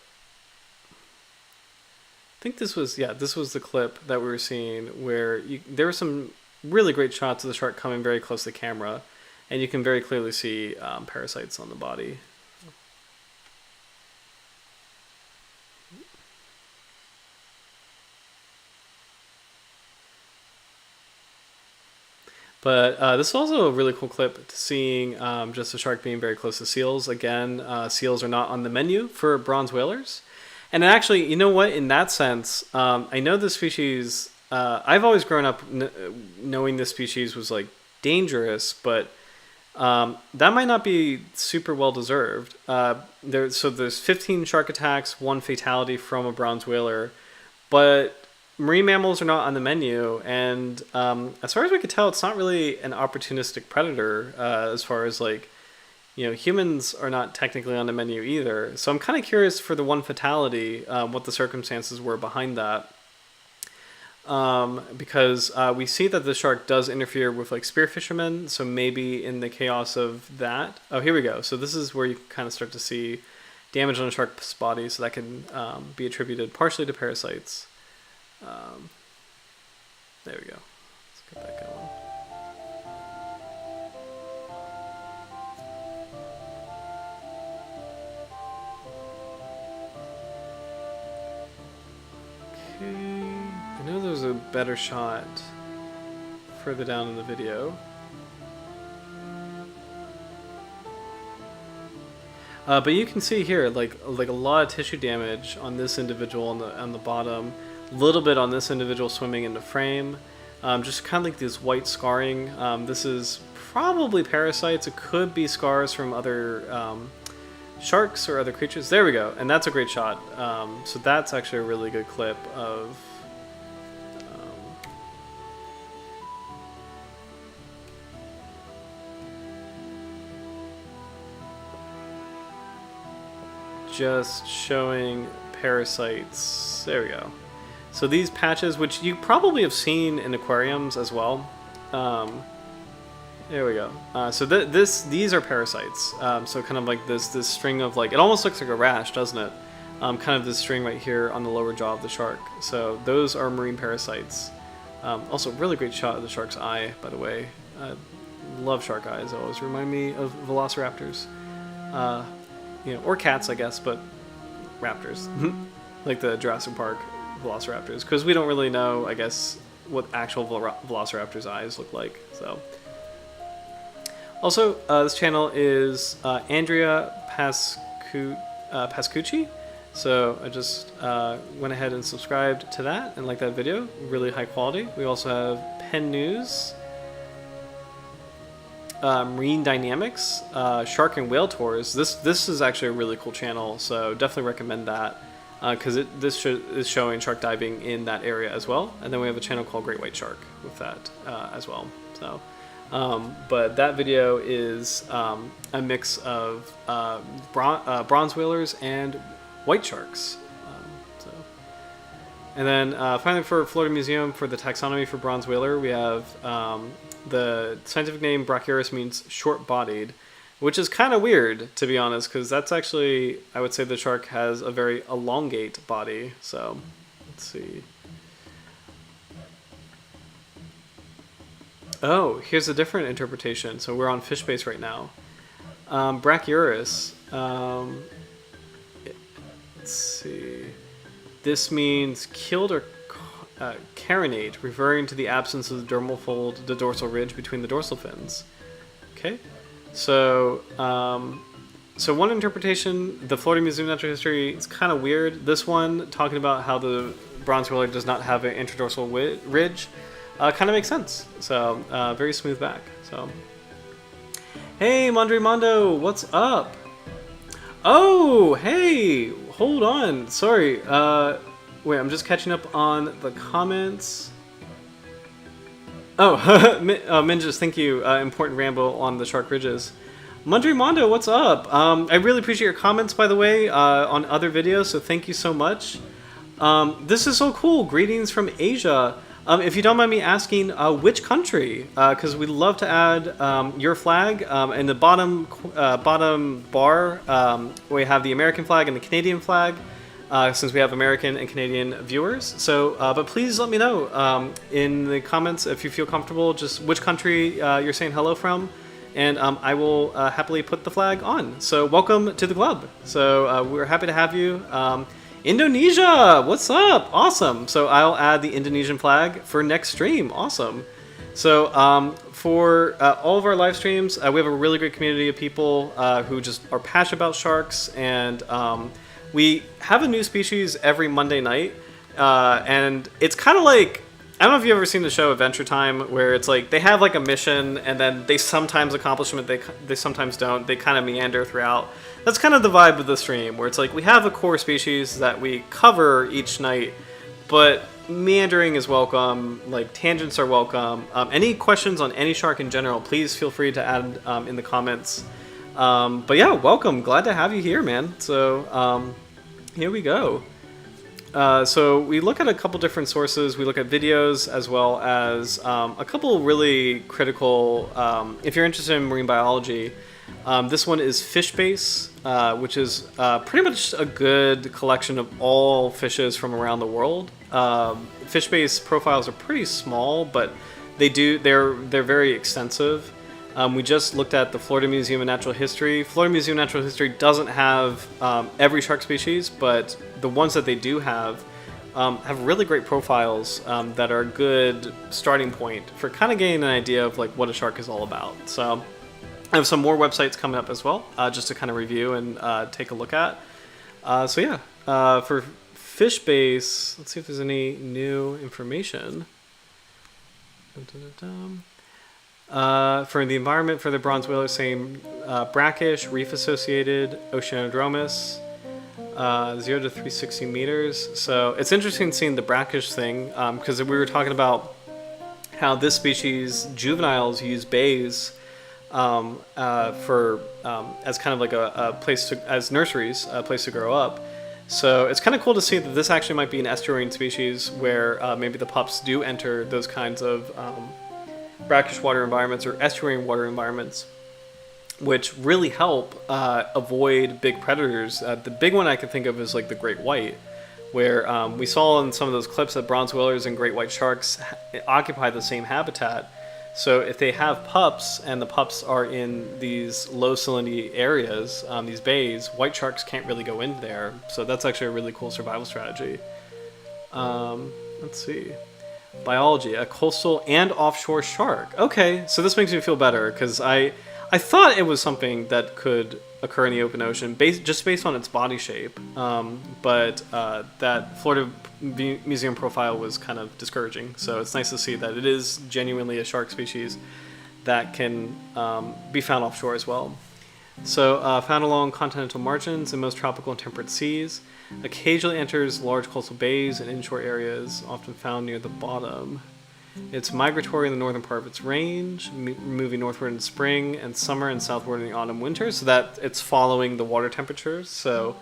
I think this was the clip that we were seeing where there were some really great shots of the shark coming very close to the camera, and you can very clearly see parasites on the body. But this is also a really cool clip to seeing just a shark being very close to seals. Again, seals are not on the menu for bronze whalers. And actually, you know what? In that sense, I know the species, I've always grown up knowing this species was like dangerous, but that might not be super well deserved. So there's 15 shark attacks, 1 fatality from a bronze whaler, but marine mammals are not on the menu, and as far as we could tell, it's not really an opportunistic predator. As far as like, humans are not technically on the menu either. So I'm kind of curious for the 1 fatality, what the circumstances were behind that, because we see that the shark does interfere with like spearfishermen. So maybe in the chaos of that. Oh, here we go. So this is where you kind of start to see damage on a shark's body. So that can be attributed partially to parasites. There we go. Let's get that going. Okay. I know there's a better shot further down in the video. But you can see here, like a lot of tissue damage on this individual on the bottom, a little bit on this individual swimming into frame, just kind of like this white scarring. This is probably parasites. It could be scars from other sharks or other creatures. There we go, and that's a great shot. So that's actually a really good clip of. Just showing parasites. There we go. So these patches, which you probably have seen in aquariums as well. There we go. So these are parasites. So kind of like this string of like, it almost looks like a rash, doesn't it? Kind of this string right here on the lower jaw of the shark. So those are marine parasites. Also, really great shot of the shark's eye, by the way. Love shark eyes. They always remind me of velociraptors. You know, or cats, I guess, but raptors, like the Jurassic Park velociraptors, because we don't really know, I guess, what actual velociraptors' eyes look like. So, also, this channel is Andrea Pascucci. So I just went ahead and subscribed to that and liked that video. Really high quality. We also have Pen News. Marine Dynamics, Shark and Whale Tours. This is actually a really cool channel, so definitely recommend that because this is showing shark diving in that area as well. And then we have a channel called Great White Shark with that as well. So, but that video is a mix of bronze whalers and white sharks. And then finally for Florida Museum, for the taxonomy for bronze whaler, we have the scientific name brachyurus means short-bodied, which is kind of weird, to be honest, because that's actually, I would say the shark has a very elongate body. So, let's see. Oh, here's a different interpretation. So we're on fish base right now. Brachyurus. Let's see. This means killed or carinate, referring to the absence of the dermal fold, the dorsal ridge between the dorsal fins. Okay, so so one interpretation, the Florida Museum of Natural History, is kind of weird. This one, talking about how the bronze whaler does not have an interdorsal ridge, kind of makes sense. So very smooth back. So hey, Mondre Mondo, what's up? Oh, hey, hold on. Sorry. Wait, I'm just catching up on the comments. Oh, Minjas, thank you. Important ramble on the shark ridges. Mondre Mondo, what's up? I really appreciate your comments, by the way, on other videos, so thank you so much. This is so cool. Greetings from Asia. If you don't mind me asking, which country? Because we'd love to add your flag. In the bottom bar, we have the American flag and the Canadian flag. Since we have American and Canadian viewers. So, but please let me know in the comments if you feel comfortable, just which country you're saying hello from, and I will happily put the flag on. So welcome to the club. So we're happy to have you. Indonesia, what's up? Awesome. So I'll add the Indonesian flag for next stream. Awesome. So for all of our live streams, we have a really great community of people who just are passionate about sharks, and we have a new species every Monday night, and it's kind of like, I don't know if you've ever seen the show Adventure Time, where it's like they have like a mission, and then they sometimes accomplish it, they sometimes don't. They kind of meander throughout. That's kind of the vibe of the stream, where it's like we have a core species that we cover each night, but meandering is welcome, like tangents are welcome. Any questions on any shark in general, please feel free to add in the comments. But yeah, welcome. Glad to have you here, man. So here we go. So we look at a couple different sources. We look at videos as well as a couple really critical, if you're interested in marine biology, this one is FishBase, which is pretty much a good collection of all fishes from around the world. FishBase profiles are pretty small, but they're very extensive. We just looked at the Florida Museum of Natural History. Florida Museum of Natural History doesn't have every shark species, but the ones that they do have really great profiles that are a good starting point for kind of getting an idea of like what a shark is all about. So I have some more websites coming up as well, just to kind of review and take a look at. So yeah, for fish base, let's see if there's any new information. For the environment for the bronze whaler, same brackish, reef associated, oceanodromus, 0 to 360 meters. So it's interesting seeing the brackish thing, because we were talking about how this species juveniles use bays for as kind of like a place to, as nurseries, a place to grow up. So it's kind of cool to see that this actually might be an estuarine species where maybe the pups do enter those kinds of brackish water environments or estuarine water environments, which really help avoid big predators. The big one I can think of is like the great white, where we saw in some of those clips that bronze whalers and great white sharks occupy the same habitat. So if they have pups and the pups are in these low salinity areas, these bays, white sharks can't really go in there. So that's actually a really cool survival strategy. Let's see. Biology, a coastal and offshore shark. Okay, so this makes me feel better because I thought it was something that could occur in the open ocean just based on its body shape. But that Florida Museum profile was kind of discouraging. So it's nice to see that it is genuinely a shark species that can be found offshore as well. So found along continental margins in most tropical and temperate seas. Occasionally enters large coastal bays and inshore areas, often found near the bottom. It's migratory in the northern part of its range, moving northward in spring and summer and southward in the autumn winter, so that it's following the water temperatures. So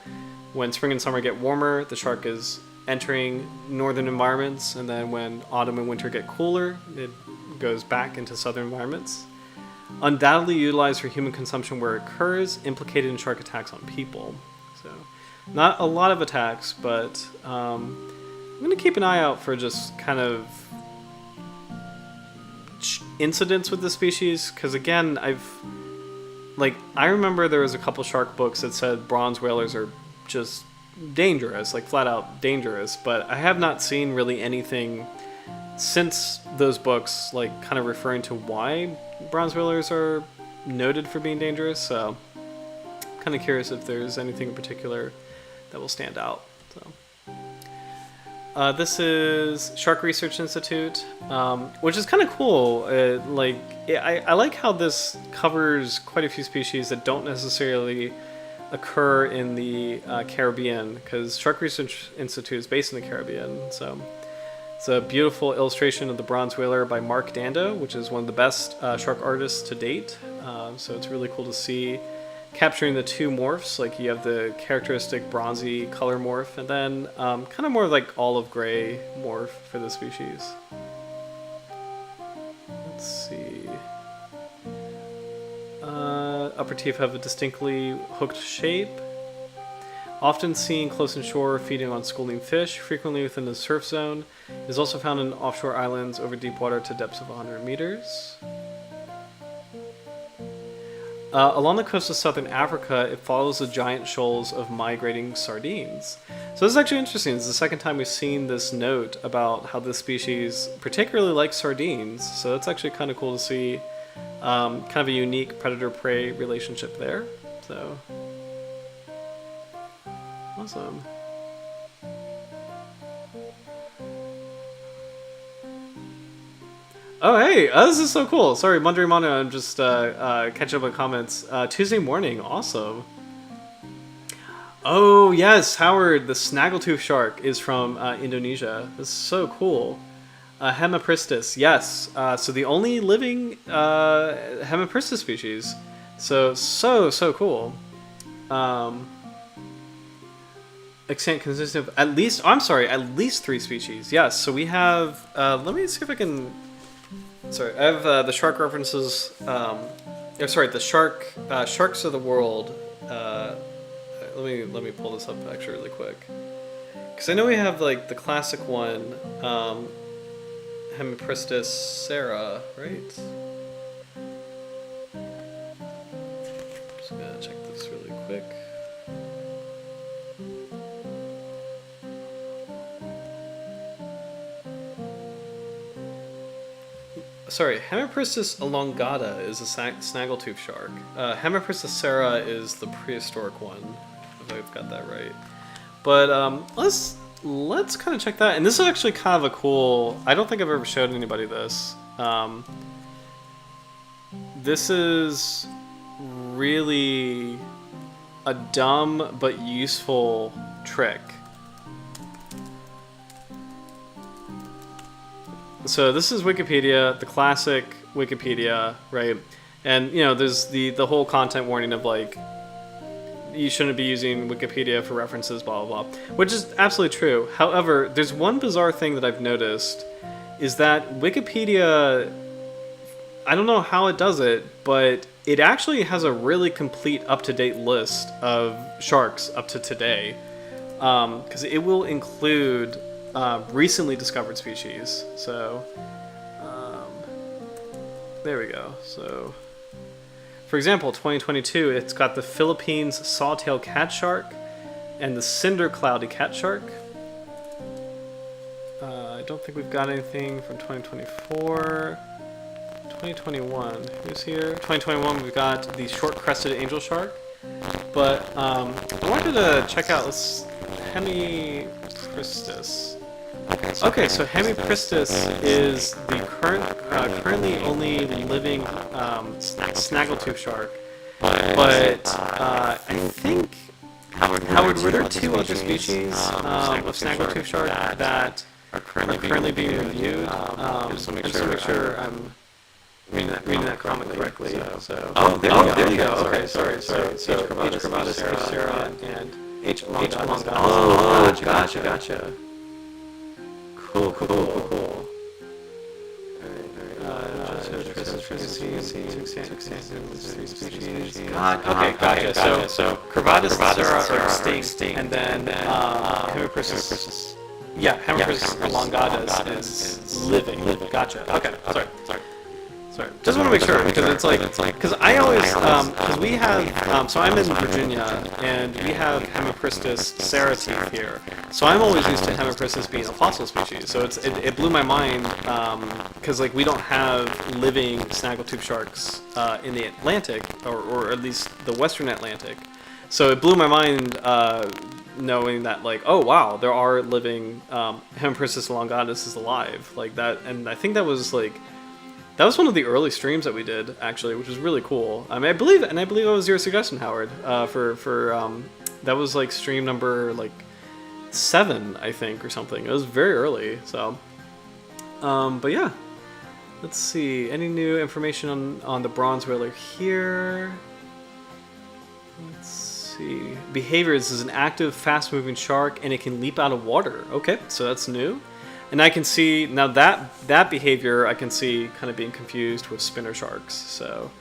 when spring and summer get warmer, the shark is entering northern environments, and then when autumn and winter get cooler, it goes back into southern environments. Undoubtedly utilized for human consumption where it occurs, implicated in shark attacks on people. So not a lot of attacks, but I'm going to keep an eye out for just kind of incidents with the species, because again, I remember there was a couple shark books that said bronze whalers are just dangerous, like flat out dangerous, but I have not seen really anything since those books like kind of referring to why bronze whalers are noted for being dangerous. So kind of curious if there's anything in particular that will stand out. So this is Shark Research Institute, which is kind of cool. I like how this covers quite a few species that don't necessarily occur in the Caribbean, because Shark Research Institute is based in the Caribbean. So it's a beautiful illustration of the bronze whaler by Mark Dando, which is one of the best shark artists to date. So it's really cool to see capturing the two morphs. Like you have the characteristic bronzy color morph, and then kind of more like olive gray morph for the species. Let's see. Upper teeth have a distinctly hooked shape. Often seen close inshore, feeding on schooling fish, frequently within the surf zone. It is also found in offshore islands over deep water to depths of 100 meters. Along the coast of southern Africa, it follows the giant shoals of migrating sardines. So this is actually interesting. It's the second time we've seen this note about how this species particularly likes sardines. So it's actually kind of cool to see kind of a unique predator-prey relationship there. So awesome. Oh, hey, this is so cool. Sorry, Mondri Mono, I'm just catching up on comments. Tuesday morning, awesome. Oh, yes, Howard, the snaggletooth shark is from Indonesia. This is so cool. Hemipristis, yes. So the only living Hemipristis species. So cool. Extent consisting of at least 3 species. Yes, so we have, let me see if I can... Sorry, I have the shark references. The sharks of the world. Let me pull this up actually really quick, because I know we have like the classic one, Hemipristis Sarah, right? Just gonna check this really quick. Sorry, Hemipristis elongata is a snaggletooth shark. Hemipristis sera is the prehistoric one, if I've got that right. But let's kind of check that. And this is actually kind of a cool... I don't think I've ever showed anybody this. This is really a dumb but useful trick. So this is Wikipedia, the classic Wikipedia, right? And you know, there's the whole content warning of like, you shouldn't be using Wikipedia for references, blah blah blah, which is absolutely true. However, there's one bizarre thing that I've noticed, is that Wikipedia, I don't know how it does it, but it actually has a really complete up-to-date list of sharks up to today, because it will include recently discovered species. So there we go. So for example, 2022, it's got the Philippines sawtail cat shark and the cinder cloudy cat shark. I don't think we've got anything from 2024. 2021, who's here? 2021, we've got the short-crested angel shark. But I wanted to check out this Hemipristis. Okay, so Hemipristis is the currently only living snaggletooth shark. But I think Howard, were there two other species of snaggletooth shark that are currently being reviewed? Just to make sure I'm reading that comment correctly. So there you go. Sorry. So H. curvatus, H. sera, and H. elongatus. Oh, gotcha. Cool. Okay, gotcha. So curvatus are extinct, and then Hemipristis. Yeah, Hemipristis elongatus is living. Gotcha. Okay, sorry. Just want to make sure, because it's like, because I always, because we have, so I'm in Virginia, and we have Hemipristis sera teeth here. So I'm always used to Hemipristis being a fossil species. So it blew my mind, because like we don't have living snaggletooth sharks in the Atlantic, or at least the Western Atlantic. So it blew my mind knowing that, like, oh wow, there are living Hemipristis elongatus is alive, like that. And I think that was like, that was one of the early streams that we did, actually, which was really cool. I mean, I believe that was your suggestion, Howard, for that was like stream number like 7, I think, or something. It was very early, so. But yeah, let's see. Any new information on the bronze whaler here? Let's see. Behavior. This is an active, fast-moving shark, and it can leap out of water. Okay, so that's new. And I can see, now that behavior, I can see kind of being confused with spinner sharks. So,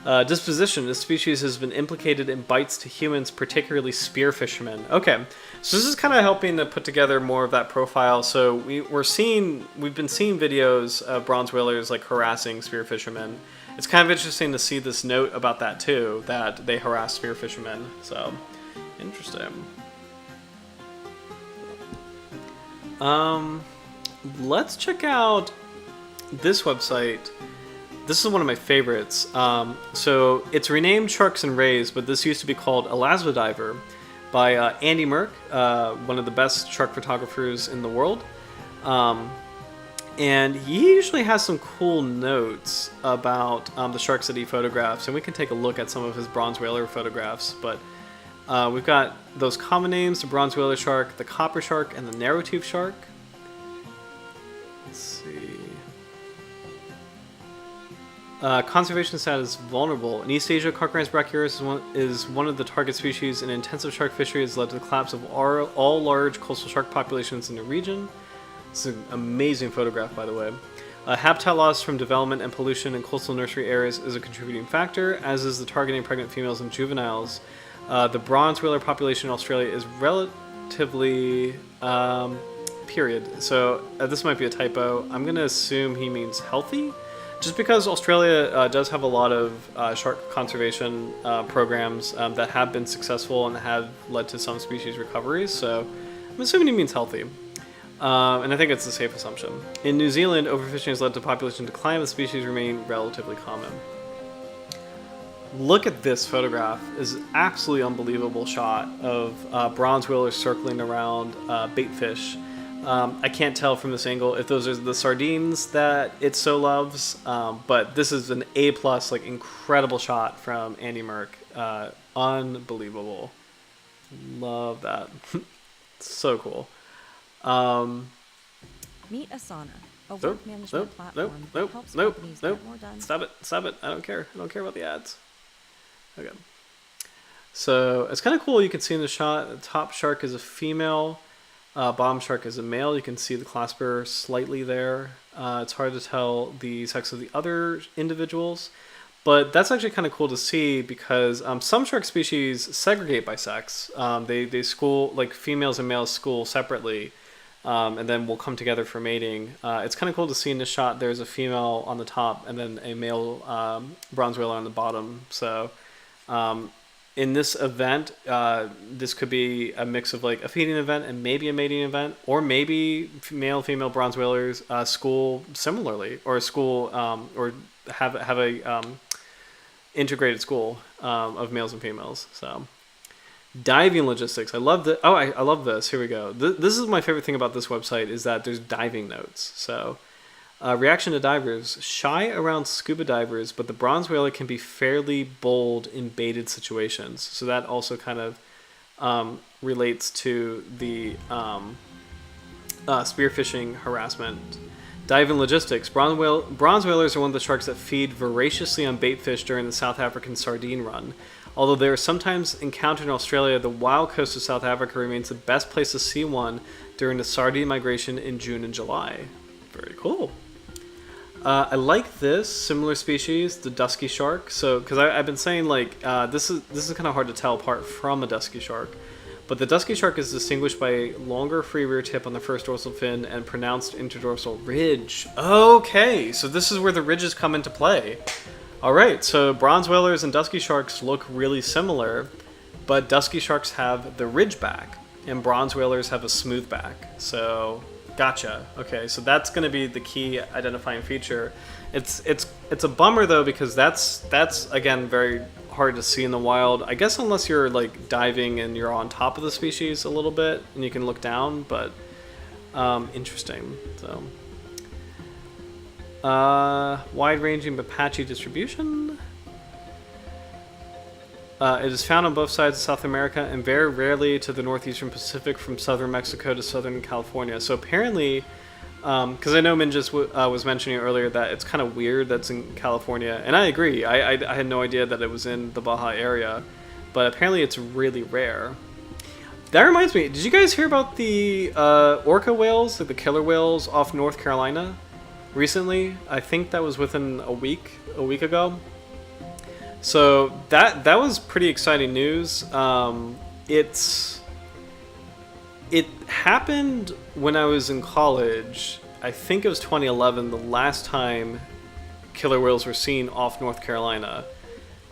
disposition. This species has been implicated in bites to humans, particularly spearfishermen. Okay, so this is kind of helping to put together more of that profile. So we've been seeing videos of bronze whalers like harassing spearfishermen. It's kind of interesting to see this note about that too, that they harass spearfishermen. So, interesting. Let's check out this website. This is one of my favorites. So it's renamed Sharks and Rays, but this used to be called Elasmodiver by Andy Merck, one of the best shark photographers in the world. And he usually has some cool notes about the sharks that he photographs, and we can take a look at some of his bronze whaler photographs. But we've got those common names, the bronze whaler shark, the copper shark, and the narrow-tooth shark. Let's see. Conservation status vulnerable. In East Asia, Carcharhinus brachyurus is one of the target species, and intensive shark fishery has led to the collapse of all large coastal shark populations in the region. It's an amazing photograph, by the way. Habitat loss from development and pollution in coastal nursery areas is a contributing factor, as is the targeting pregnant females and juveniles. The bronze whaler population in Australia is relatively... period. So this might be a typo. I'm going to assume he means healthy, just because Australia does have a lot of shark conservation programs that have been successful and have led to some species recoveries. So I'm assuming he means healthy. And I think it's a safe assumption. In New Zealand, overfishing has led to population decline. The species remain relatively common. Look at this photograph. It's an absolutely unbelievable shot of bronze whalers circling around bait fish. I can't tell from this angle if those are the sardines that it so loves, but this is an A+, like incredible shot from Andy Merck. Unbelievable. Love that. So cool. Meet Asana, a work management platform that Nope. helps companies get more done. Stop it. I don't care about the ads. Okay. So it's kind of cool. You can see in the shot, the top shark is a female, bottom shark is a male. You can see the clasper slightly there. It's hard to tell the sex of the other individuals, but that's actually kind of cool to see because some shark species segregate by sex. They school, like females and males school separately, and then will come together for mating. It's kind of cool to see in this shot. There's a female on the top and then a male bronze whaler on the bottom. So in this event, this could be a mix of like a feeding event and maybe a mating event, or maybe male-female bronze whalers school similarly, or school or have a integrated school of males and females. So diving logistics. I love the. Oh, I love this. Here we go. This is my favorite thing about this website is that there's diving notes. So. Reaction to divers. Shy around scuba divers, but the bronze whaler can be fairly bold in baited situations. So that also kind of relates to the spearfishing harassment. Diving logistics. Bronze whalers are one of the sharks that feed voraciously on bait fish during the South African sardine run. Although they are sometimes encountered in Australia, the wild coast of South Africa remains the best place to see one during the sardine migration in June and July. Very cool. I like this similar species, the dusky shark. So, because I've been saying like this is kind of hard to tell apart from a dusky shark, but the dusky shark is distinguished by a longer free rear tip on the first dorsal fin and pronounced interdorsal ridge. Okay, so this is where the ridges come into play. All right, so bronze whalers and dusky sharks look really similar, but dusky sharks have the ridge back, and bronze whalers have a smooth back. So. Gotcha. Okay, so that's going to be the key identifying feature. It's a bummer though because that's again very hard to see in the wild. I guess unless you're like diving and you're on top of the species a little bit and you can look down, but interesting. So wide-ranging but patchy distribution. It is found on both sides of South America and very rarely to the northeastern Pacific from southern Mexico to southern California. So apparently, because I know Minjus was mentioning earlier that it's kind of weird that's in California, and I agree. I had no idea that it was in the Baja area, but apparently it's really rare. That reminds me, did you guys hear about the orca whales, like the killer whales off North Carolina recently? I think that was within a week ago. So that was pretty exciting news. It happened when I was in college. I think it was 2011, the last time killer whales were seen off North Carolina,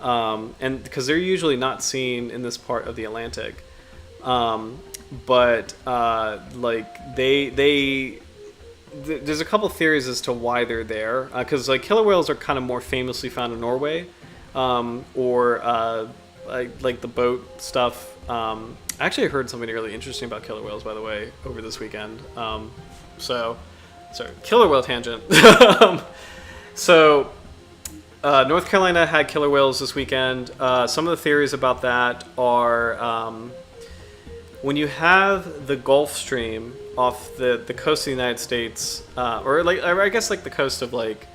and because they're usually not seen in this part of the Atlantic, but like there's a couple theories as to why they're there. Because like killer whales are kind of more famously found in Norway. Or like the boat stuff. I actually heard something really interesting about killer whales, by the way, over this weekend. Sorry, killer whale tangent. So North Carolina had killer whales this weekend. Some of the theories about that are when you have the Gulf Stream off the coast of the United States, or like I guess like the coast of like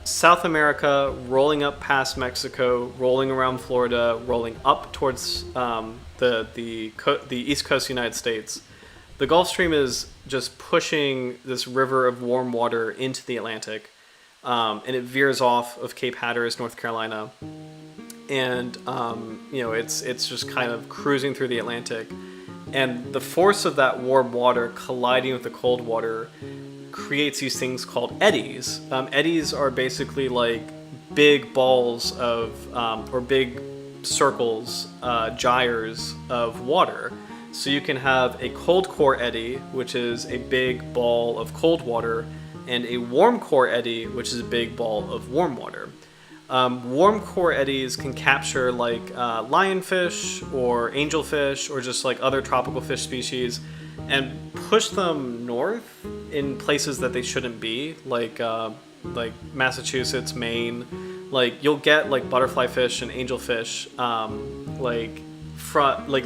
South America, rolling up past Mexico, rolling around Florida, rolling up towards the east coast of the United States. The Gulf Stream is just pushing this river of warm water into the Atlantic, and it veers off of Cape Hatteras, North Carolina, and it's just kind of cruising through the Atlantic, and the force of that warm water colliding with the cold water creates these things called eddies. Eddies are basically like big balls of, or big circles, gyres of water. So you can have a cold core eddy, which is a big ball of cold water, and a warm core eddy, which is a big ball of warm water. Warm core eddies can capture like lionfish or angelfish or just like other tropical fish species and push them north in places that they shouldn't be, like Massachusetts, Maine. Like you'll get like butterfly fish and angelfish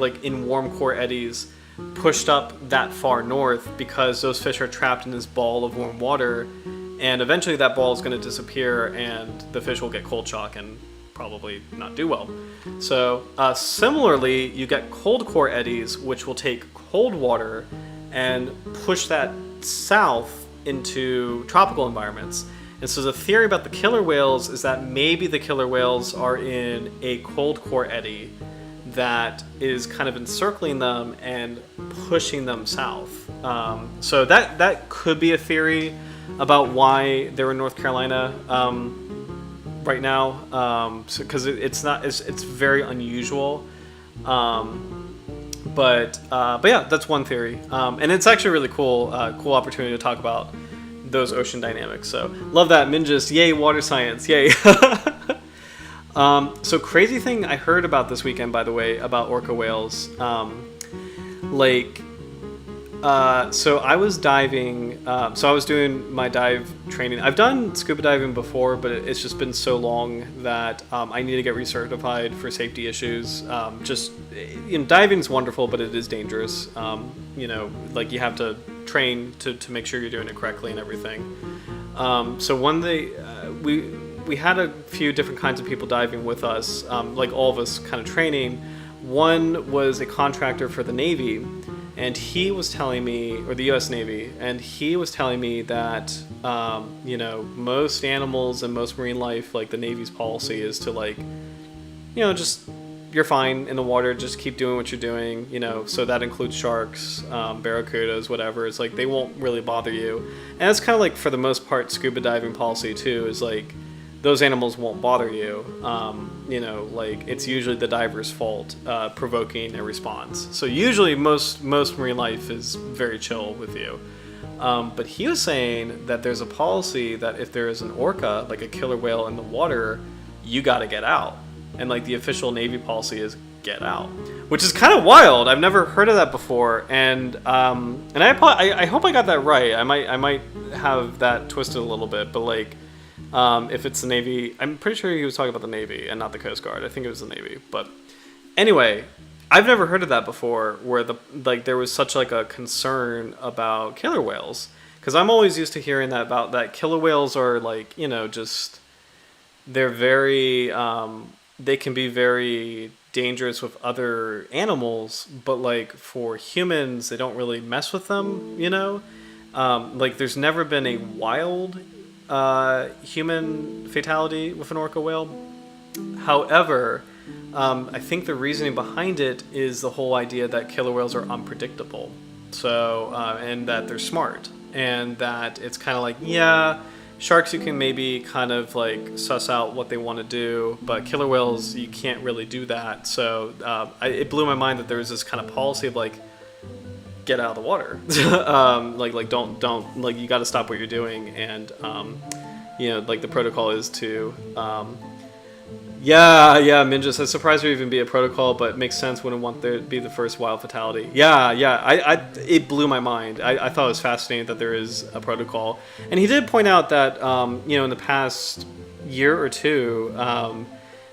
like in warm core eddies pushed up that far north because those fish are trapped in this ball of warm water, and eventually that ball is going to disappear and the fish will get cold shock and probably not do well. So similarly, you get cold core eddies, which will take cold water and push that south into tropical environments. And so the theory about the killer whales is that maybe the killer whales are in a cold core eddy that is kind of encircling them and pushing them south. So that could be a theory about why they're in North Carolina right now, because it's very unusual. But yeah, that's one theory, and it's actually a really cool opportunity to talk about those ocean dynamics. So love that, Minjus. Yay, water science. Yay. So crazy thing I heard about this weekend, by the way, about orca whales. So I was diving. So I was doing my dive training. I've done scuba diving before, but it's just been so long that I need to get recertified for safety issues. Diving's wonderful, but it is dangerous. Like you have to train to make sure you're doing it correctly and everything. So one day we had a few different kinds of people diving with us, like all of us kind of training. One was a contractor for the Navy, and he was telling me, or the U.S. Navy, and he was telling me that, most animals and most marine life, like the Navy's policy is to just, you're fine in the water, just keep doing what you're doing, so that includes sharks, barracudas, whatever. It's like they won't really bother you. And it's kind of like, for the most part, scuba diving policy too, is like, those animals won't bother you. It's usually the diver's fault provoking a response. So usually most marine life is very chill with you. But he was saying that there's a policy that if there is an orca, like a killer whale in the water, you got to get out. And like the official Navy policy is get out, which is kind of wild. I've never heard of that before. And I hope I got that right. I might have that twisted a little bit, but if it's the Navy, I'm pretty sure he was talking about the Navy and not the Coast Guard. I think it was the Navy. But anyway, I've never heard of that before, where there was such like a concern about killer whales. Because I'm always used to hearing that killer whales are they're very, they can be very dangerous with other animals, but for humans, they don't really mess with them, there's never been a wild human fatality with an orca whale. However, I think the reasoning behind it is the whole idea that killer whales are unpredictable. So, and that they're smart, and that it's kind of sharks you can maybe kind of suss out what they want to do, but killer whales you can't really do that. So it blew my mind that there was this kind of policy of get out of the water. Don't you got to stop what you're doing, and the protocol is to Minja says surprised there even be a protocol, but it makes sense, wouldn't want there to be the first wild fatality. It blew my mind. I thought it was fascinating that there is a protocol, and he did point out that in the past year or two,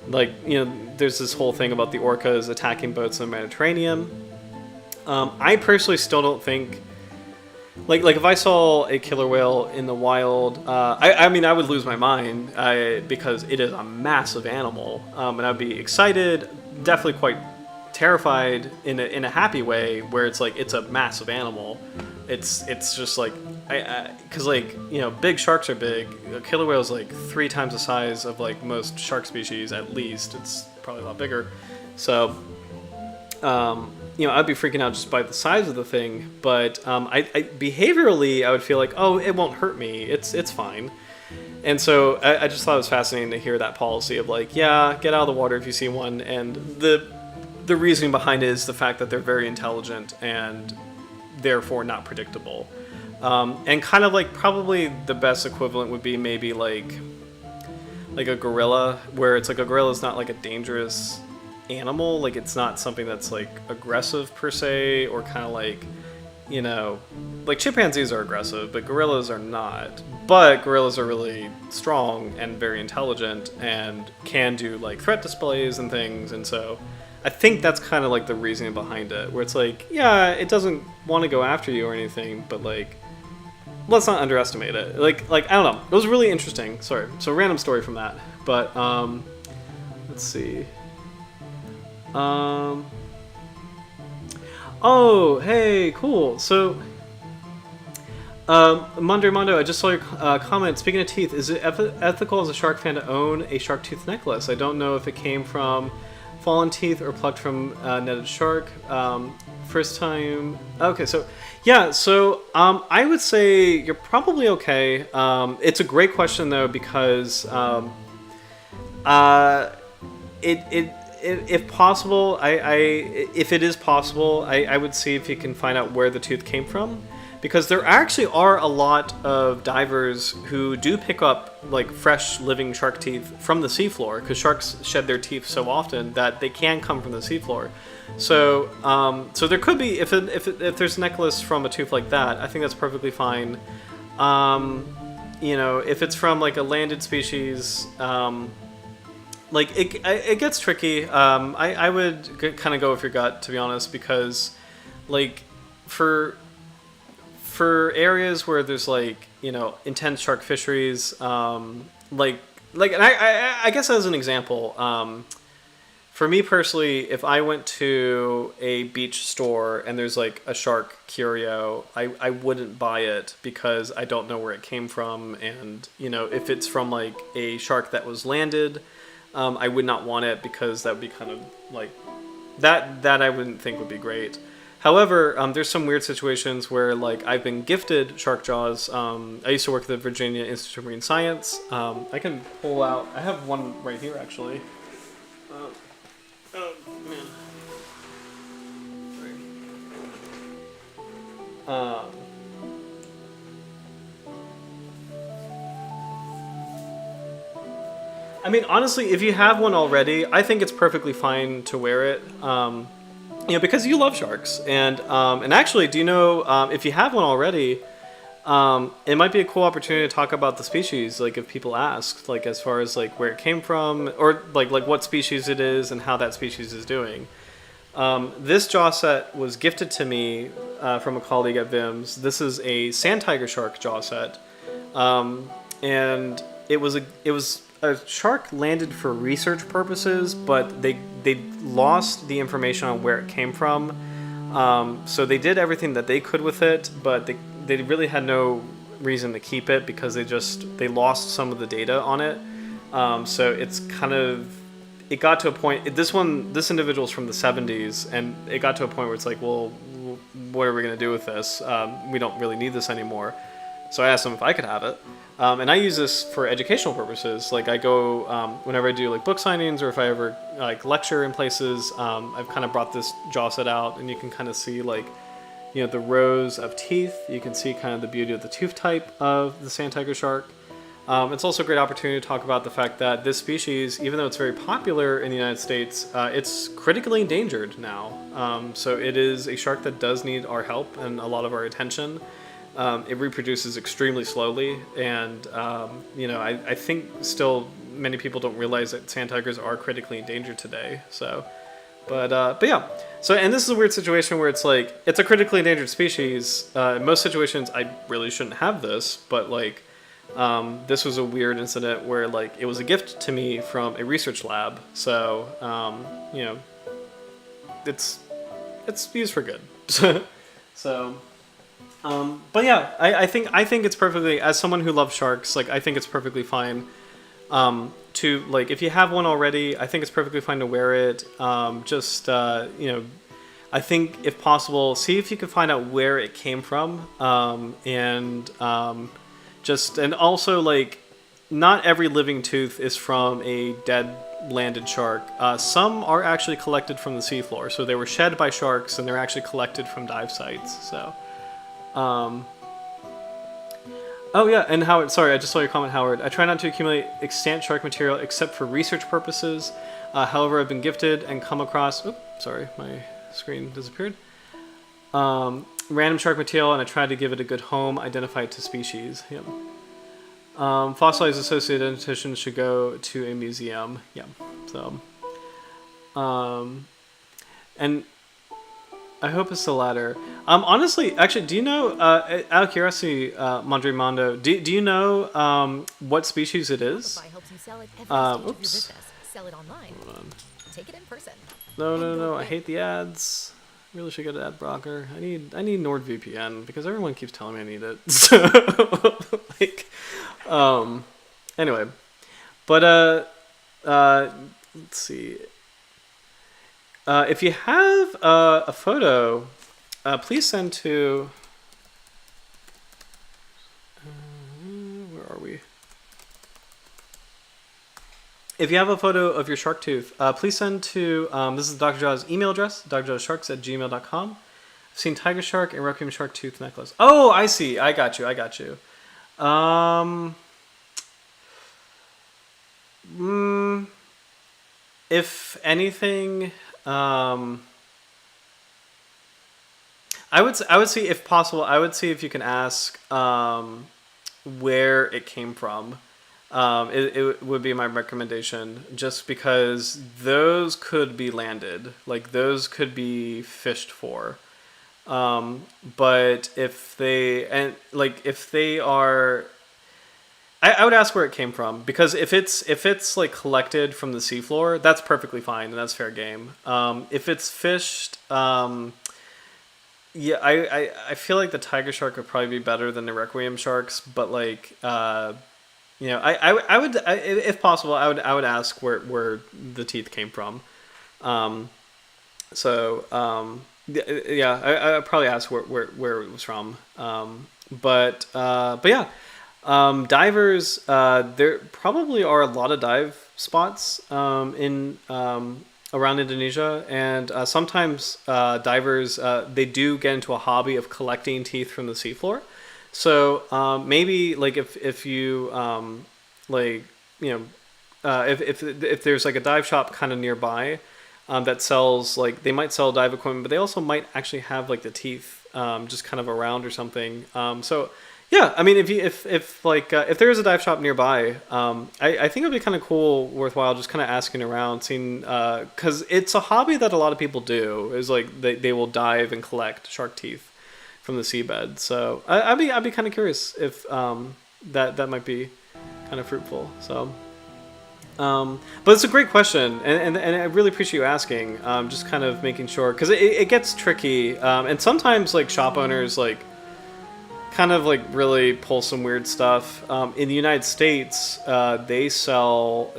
there's this whole thing about the orcas attacking boats in the Mediterranean. I personally still don't think, if I saw a killer whale in the wild, I would lose my mind because it is a massive animal, and I'd be excited, definitely quite terrified in a happy way, where it's it's a massive animal. It's just because big sharks are big. A killer whale is 3 times the size of most shark species at least. It's probably a lot bigger. So. I'd be freaking out just by the size of the thing, but I behaviorally, I would feel it won't hurt me. It's fine. And so I just thought it was fascinating to hear that policy of get out of the water if you see one. And the the reasoning behind it is the fact that they're very intelligent and therefore not predictable. And kind of like probably the best equivalent would be maybe like a gorilla, where it's like a gorilla is not like a dangerous animal, like it's not something that's like aggressive per se, or kind of like, you know, like chimpanzees are aggressive, but gorillas are not. But gorillas are really strong and very intelligent and can do like threat displays and things, and so I think that's kind of like the reasoning behind it, where it's like, yeah, it doesn't want to go after you or anything, but like, let's not underestimate it. Like I don't know. It was really interesting. Sorry. So random story from that. But let's see. Oh, hey, cool. So Mondo, I just saw your comment. Speaking of teeth, is it ethical as a shark fan to own a shark tooth necklace? I don't know if it came from fallen teeth or plucked from netted shark. First time. Okay, so yeah, so I would say you're probably okay. It's a great question though, because if possible, if it is possible, I would see if you can find out where the tooth came from, because there actually are a lot of divers who do pick up like fresh living shark teeth from the seafloor, because sharks shed their teeth so often that they can come from the seafloor. So so there could be, if there's a necklace from a tooth like that, I think that's perfectly fine. You know, if it's from like a landed species, like it gets tricky. I would kind of go with your gut, to be honest, because like for areas where there's like, you know, intense shark fisheries, like and I guess as an example, for me personally, if I went to a beach store and there's like a shark curio, I wouldn't buy it because I don't know where it came from, and you know, if it's from like a shark that was landed, I would not want it, because that would be kind of like that I wouldn't think would be great. However, there's some weird situations where like I've been gifted shark jaws. I used to work at the Virginia Institute of Marine Science. I can pull out, I have one right here actually. Oh man. Sorry. I mean, honestly, if you have one already, I think it's perfectly fine to wear it. You know, because you love sharks, and actually, do you know, if you have one already, it might be a cool opportunity to talk about the species, like if people ask, like as far as like where it came from, or like what species it is and how that species is doing. This jaw set was gifted to me from a colleague at VIMS. This is a sand tiger shark jaw set, and it was a shark landed for research purposes, but they lost the information on where it came from. So they did everything that they could with it, but they really had no reason to keep it, because they lost some of the data on it. So it's kind of, it got to a point, this individual's from the 70s, and it got to a point where it's like, well, what are we going to do with this? We don't really need this anymore. So I asked them if I could have it. And I use this for educational purposes. Like I go, whenever I do like book signings, or if I ever like lecture in places, I've kind of brought this jaw set out, and you can kind of see like, you know, the rows of teeth. You can see kind of the beauty of the tooth type of the sand tiger shark. It's also a great opportunity to talk about the fact that this species, even though it's very popular in the United States, it's critically endangered now. So it is a shark that does need our help and a lot of our attention. It reproduces extremely slowly, and you know, I think still many people don't realize that sand tigers are critically endangered today. So, but yeah. So, and this is a weird situation where it's like, it's a critically endangered species. In most situations, I really shouldn't have this, but like, this was a weird incident where like it was a gift to me from a research lab. So, you know, it's used for good. So. But yeah, I think it's perfectly, as someone who loves sharks, like I think it's perfectly fine to, like, if you have one already, I think it's perfectly fine to wear it. Just you know, I think if possible, see if you can find out where it came from, and also like, not every living tooth is from a dead landed shark. Some are actually collected from the seafloor, so they were shed by sharks and they're actually collected from dive sites. So, oh yeah, and Howard, sorry, I just saw your comment, Howard. I try not to accumulate extant shark material except for research purposes. However, I've been gifted and come across, oops, sorry, my screen disappeared. Random shark material, and I try to give it a good home, identify it to species. Yep. Fossilized associated identification should go to a museum. Yeah. So, and I hope it's the latter. Honestly, actually, do you know, out of curiosity, Mondrimondo, do you know what species it is? Helps you sell it every stage of your business. Sell it online. Hold on. Take it in person. No, I hate the ads. Really should get an ad blocker. I need NordVPN because everyone keeps telling me I need it. So, like, anyway, but let's see. If you have a photo, please send to. Where are we? If you have a photo of your shark tooth, please send to, this is Dr. Jaw's email address, drjawsharks@gmail.com. I've seen tiger shark and requiem shark tooth necklace. Oh, I see. I got you. If anything, I would see, if possible, I would see if you can ask where it came from. It would be my recommendation, just because those could be landed, like those could be fished for. But if they are, I would ask where it came from, because if it's like collected from the seafloor, that's perfectly fine and that's fair game. If it's fished, yeah, I feel like the tiger shark would probably be better than the requiem sharks, but like, you know, I would, if possible, I would ask where the teeth came from. Yeah, I'd probably ask where it was from. But yeah, divers, there probably are a lot of dive spots in around Indonesia, and sometimes divers, they do get into a hobby of collecting teeth from the seafloor. So maybe like if you like, you know, if there's like a dive shop kind of nearby that sells, like, they might sell dive equipment, but they also might actually have like the teeth just kind of around or something. So yeah, I mean, if there is a dive shop nearby, I think it'd be kind of cool, worthwhile, just kind of asking around, seeing, because it's a hobby that a lot of people do, is like they will dive and collect shark teeth from the seabed. So I'd be kind of curious if that might be kind of fruitful. So, but it's a great question, and I really appreciate you asking. Just kind of making sure, because it gets tricky, and sometimes like shop owners like kind of like really pull some weird stuff. In the United States, they sell.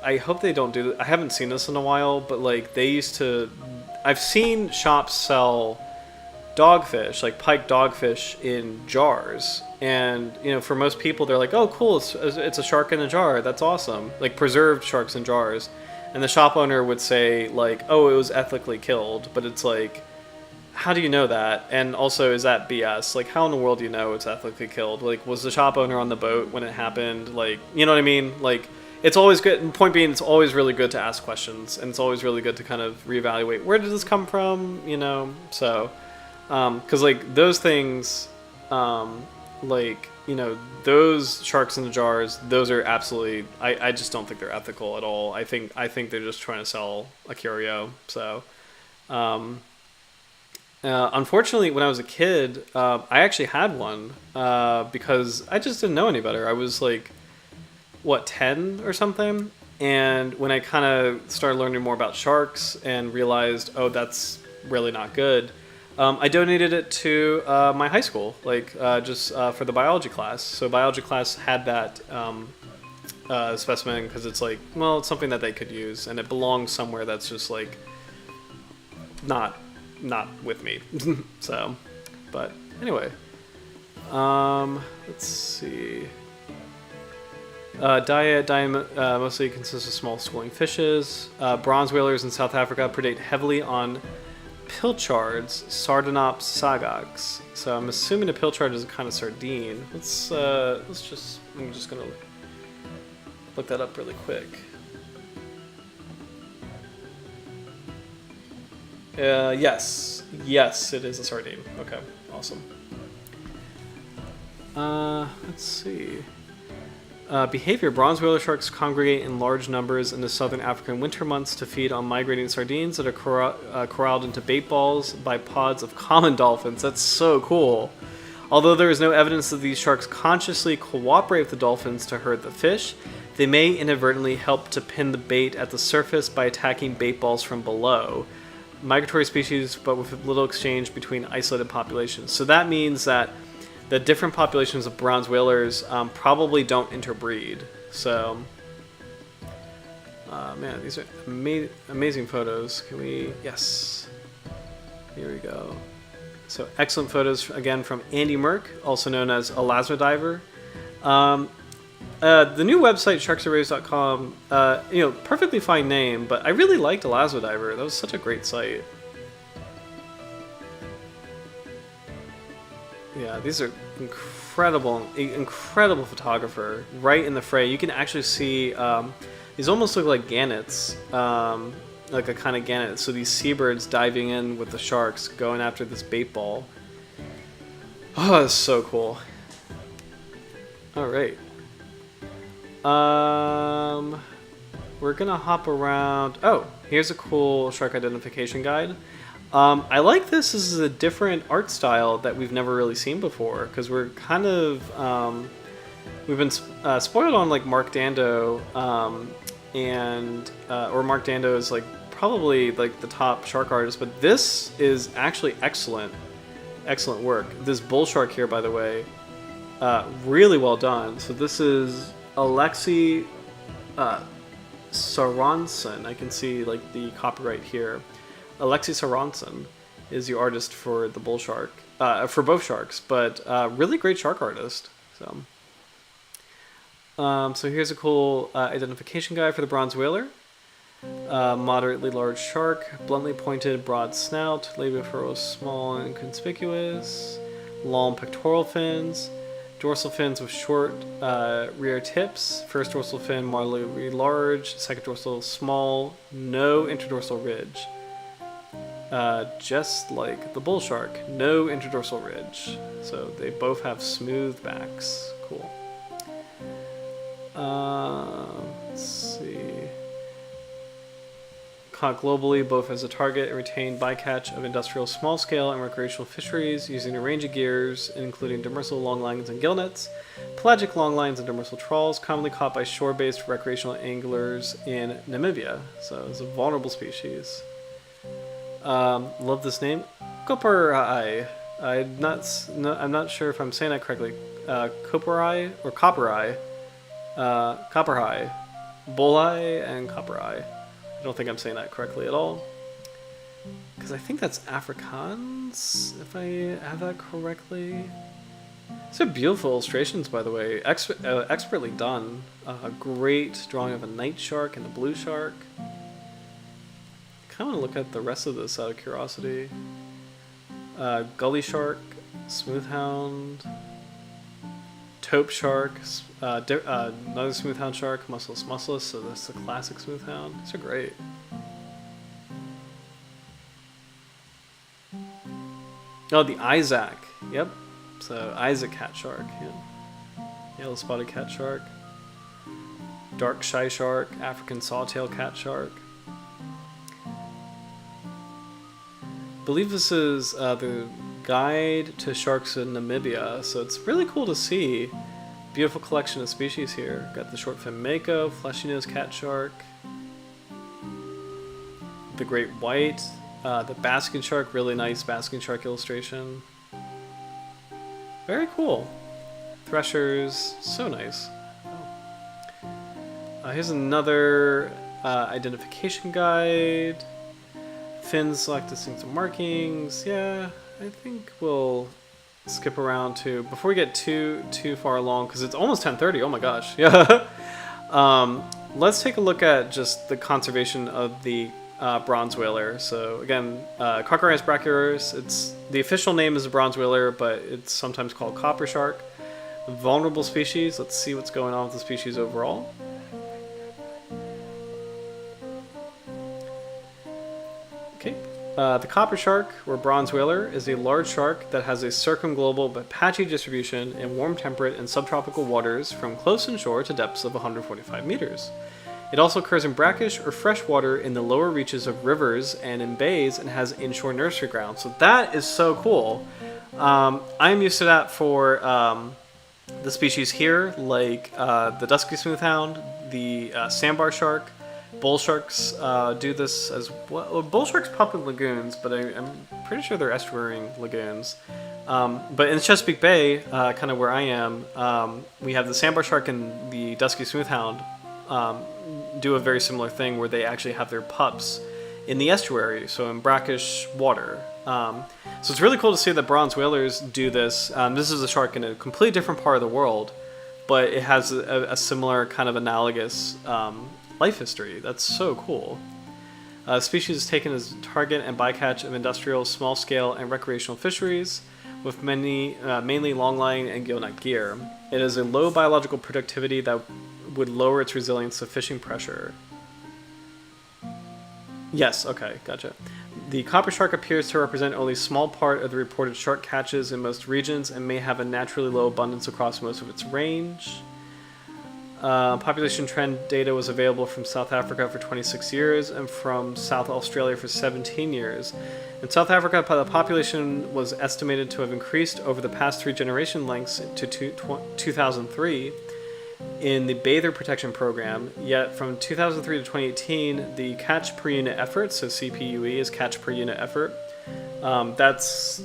I hope they don't do that. I haven't seen this in a while, but like they used to. I've seen shops sell dogfish, like pike dogfish, in jars, and you know, for most people they're like, oh cool, it's a shark in a jar, that's awesome, like preserved sharks in jars. And the shop owner would say like, oh, it was ethically killed, but it's like, how do you know that? And also, is that BS? Like, how in the world do you know it's ethically killed? Like, was the shop owner on the boat when it happened? Like, you know what I mean? Like, it's always good, point being, it's always really good to ask questions, and it's always really good to kind of reevaluate, where did this come from, you know? So because like those things, like, you know, those sharks in the jars, those are absolutely, I just don't think they're ethical at all. I think they're just trying to sell a curio. So unfortunately, when I was a kid, I actually had one because I just didn't know any better. I was like, what, 10 or something? And when I kind of started learning more about sharks and realized, oh, that's really not good, I donated it to my high school, like just for the biology class. So biology class had that specimen because it's like, well, it's something that they could use, and it belongs somewhere that's just like not with me. So, but anyway, let's see. Diet mostly consists of small schooling fishes. Bronze whalers in South Africa predate heavily on pilchards, Sardinops sagax. So I'm assuming a pilchard is a kind of sardine. I'm just gonna look that up really quick. Yes, it is a sardine. Okay, awesome. Let's see. Behavior. Bronze whaler sharks congregate in large numbers in the southern African winter months to feed on migrating sardines that are corralled into bait balls by pods of common dolphins. That's so cool. Although there is no evidence that these sharks consciously cooperate with the dolphins to herd the fish, they may inadvertently help to pin the bait at the surface by attacking bait balls from below. Migratory species, but with little exchange between isolated populations. So that means that the different populations of bronze whalers probably don't interbreed. So, man, these are amazing photos. Can we? Yes. Here we go. So excellent photos again from Andy Merck, also known as Elasmodiver. The new website sharksarrays.com, perfectly fine name, but I really liked Elasmodiver. That was such a great site. Yeah, these are incredible photographer right in the fray. You can actually see these almost look like gannets, like a kind of gannet. So these seabirds diving in with the sharks, going after this bait ball. Oh, that's so cool. All right. We're gonna hop around. Oh, here's a cool shark identification guide. I like this. This is a different art style that we've never really seen before, because we're kind of we've been spoiled on like Mark Dando, or Mark Dando is like probably like the top shark artist, but this is actually excellent work. This bull shark here, by the way, really well done. So this is Alexei Soronson. I can see like the copyright here. Alexei Soronson is the artist for the bull shark, for both sharks, but really great shark artist. So here's a cool identification guide for the bronze whaler. Moderately large shark, bluntly pointed, broad snout, labia furrows small and conspicuous, long pectoral fins, dorsal fins with short rear tips. First dorsal fin moderately large, second dorsal small, no interdorsal ridge. Just like the bull shark, no interdorsal ridge. So they both have smooth backs. Cool. Let's see. Caught globally both as a target and retained bycatch of industrial small-scale and recreational fisheries using a range of gears, including demersal longlines and gillnets, pelagic longlines and demersal trawls, commonly caught by shore-based recreational anglers in Namibia. So it's a vulnerable species. Love this name, Koparai. I'm not sure if I'm saying that correctly. Koparai or Copperai. Copperhai, Bolai, and Copperai. I don't think I'm saying that correctly at all, because I think that's Afrikaans, if I have that correctly. These are beautiful illustrations, by the way. Expertly done. A great drawing of a night shark and a blue shark. I kind of want to look at the rest of this out of curiosity. Gully shark, smoothhound, taupe shark, another smoothhound shark, muscleless, so that's the classic smoothhound. These are great. Oh, the Isaac. Yep. So Isaac cat shark. Yeah. Yellow spotted cat shark. Dark shy shark, African sawtail cat shark. I believe this is the guide to sharks in Namibia, so it's really cool to see. Beautiful collection of species here. Got the short-fin mako, fleshy-nosed cat shark, the great white, the basking shark, really nice basking shark illustration. Very cool. Threshers, so nice. Here's another identification guide. Fins select distinctive markings. Yeah, I think we'll skip around to, before we get too far along, because it's almost 10:30. Oh my gosh. Yeah. Let's take a look at just the conservation of the bronze whaler. So again, Carcharhinus brachyurus. It's the official name is the bronze whaler, but it's sometimes called copper shark. Vulnerable species. Let's see what's going on with the species overall. Okay. The copper shark, or bronze whaler, is a large shark that has a circumglobal but patchy distribution in warm temperate and subtropical waters from close inshore to depths of 145 meters. It also occurs in brackish or fresh water in the lower reaches of rivers and in bays, and has inshore nursery grounds. So that is so cool. I'm used to that for the species here, like the dusky smoothhound, the sandbar shark. Bull sharks do this as well. Bull sharks pop in lagoons, but I'm pretty sure they're estuarine lagoons. But in Chesapeake Bay, kind of where I am, we have the sandbar shark and the dusky smoothhound do a very similar thing where they actually have their pups in the estuary, so in brackish water. So it's really cool to see that bronze whalers do this. This is a shark in a completely different part of the world, but it has a similar kind of analogous life history. That's so cool. Species is taken as target and bycatch of industrial, small-scale, and recreational fisheries, with mainly longline and gillnet gear. It has a low biological productivity that would lower its resilience to fishing pressure. Yes, okay, gotcha. The copper shark appears to represent only a small part of the reported shark catches in most regions and may have a naturally low abundance across most of its range. Population trend data was available from South Africa for 26 years and from South Australia for 17 years. In South Africa, the population was estimated to have increased over the past 3 generation lengths to 2003 in the Bather Protection Program, yet from 2003 to 2018, the catch per unit effort, so CPUE is catch per unit effort, that's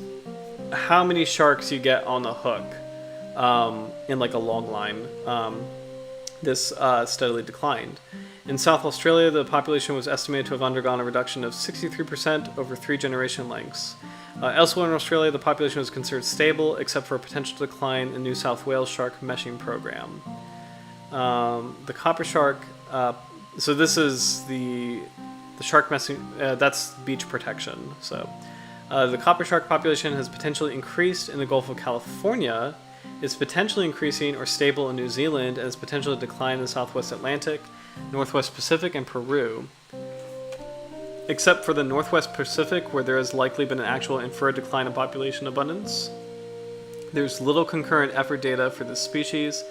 how many sharks you get on the hook in like a long line. This steadily declined. In South Australia, the population was estimated to have undergone a reduction of 63% over 3 generation lengths. Elsewhere in Australia, the population was considered stable, except for a potential decline in New South Wales shark meshing program. The copper shark, so this is the shark meshing, that's beach protection. So the copper shark population has potentially increased in the Gulf of California, is potentially increasing or stable in New Zealand, and is potentially decline in the Southwest Atlantic, Northwest Pacific, and Peru. Except for the Northwest Pacific, where there has likely been an actual inferred decline in population abundance. There's little concurrent effort data for this species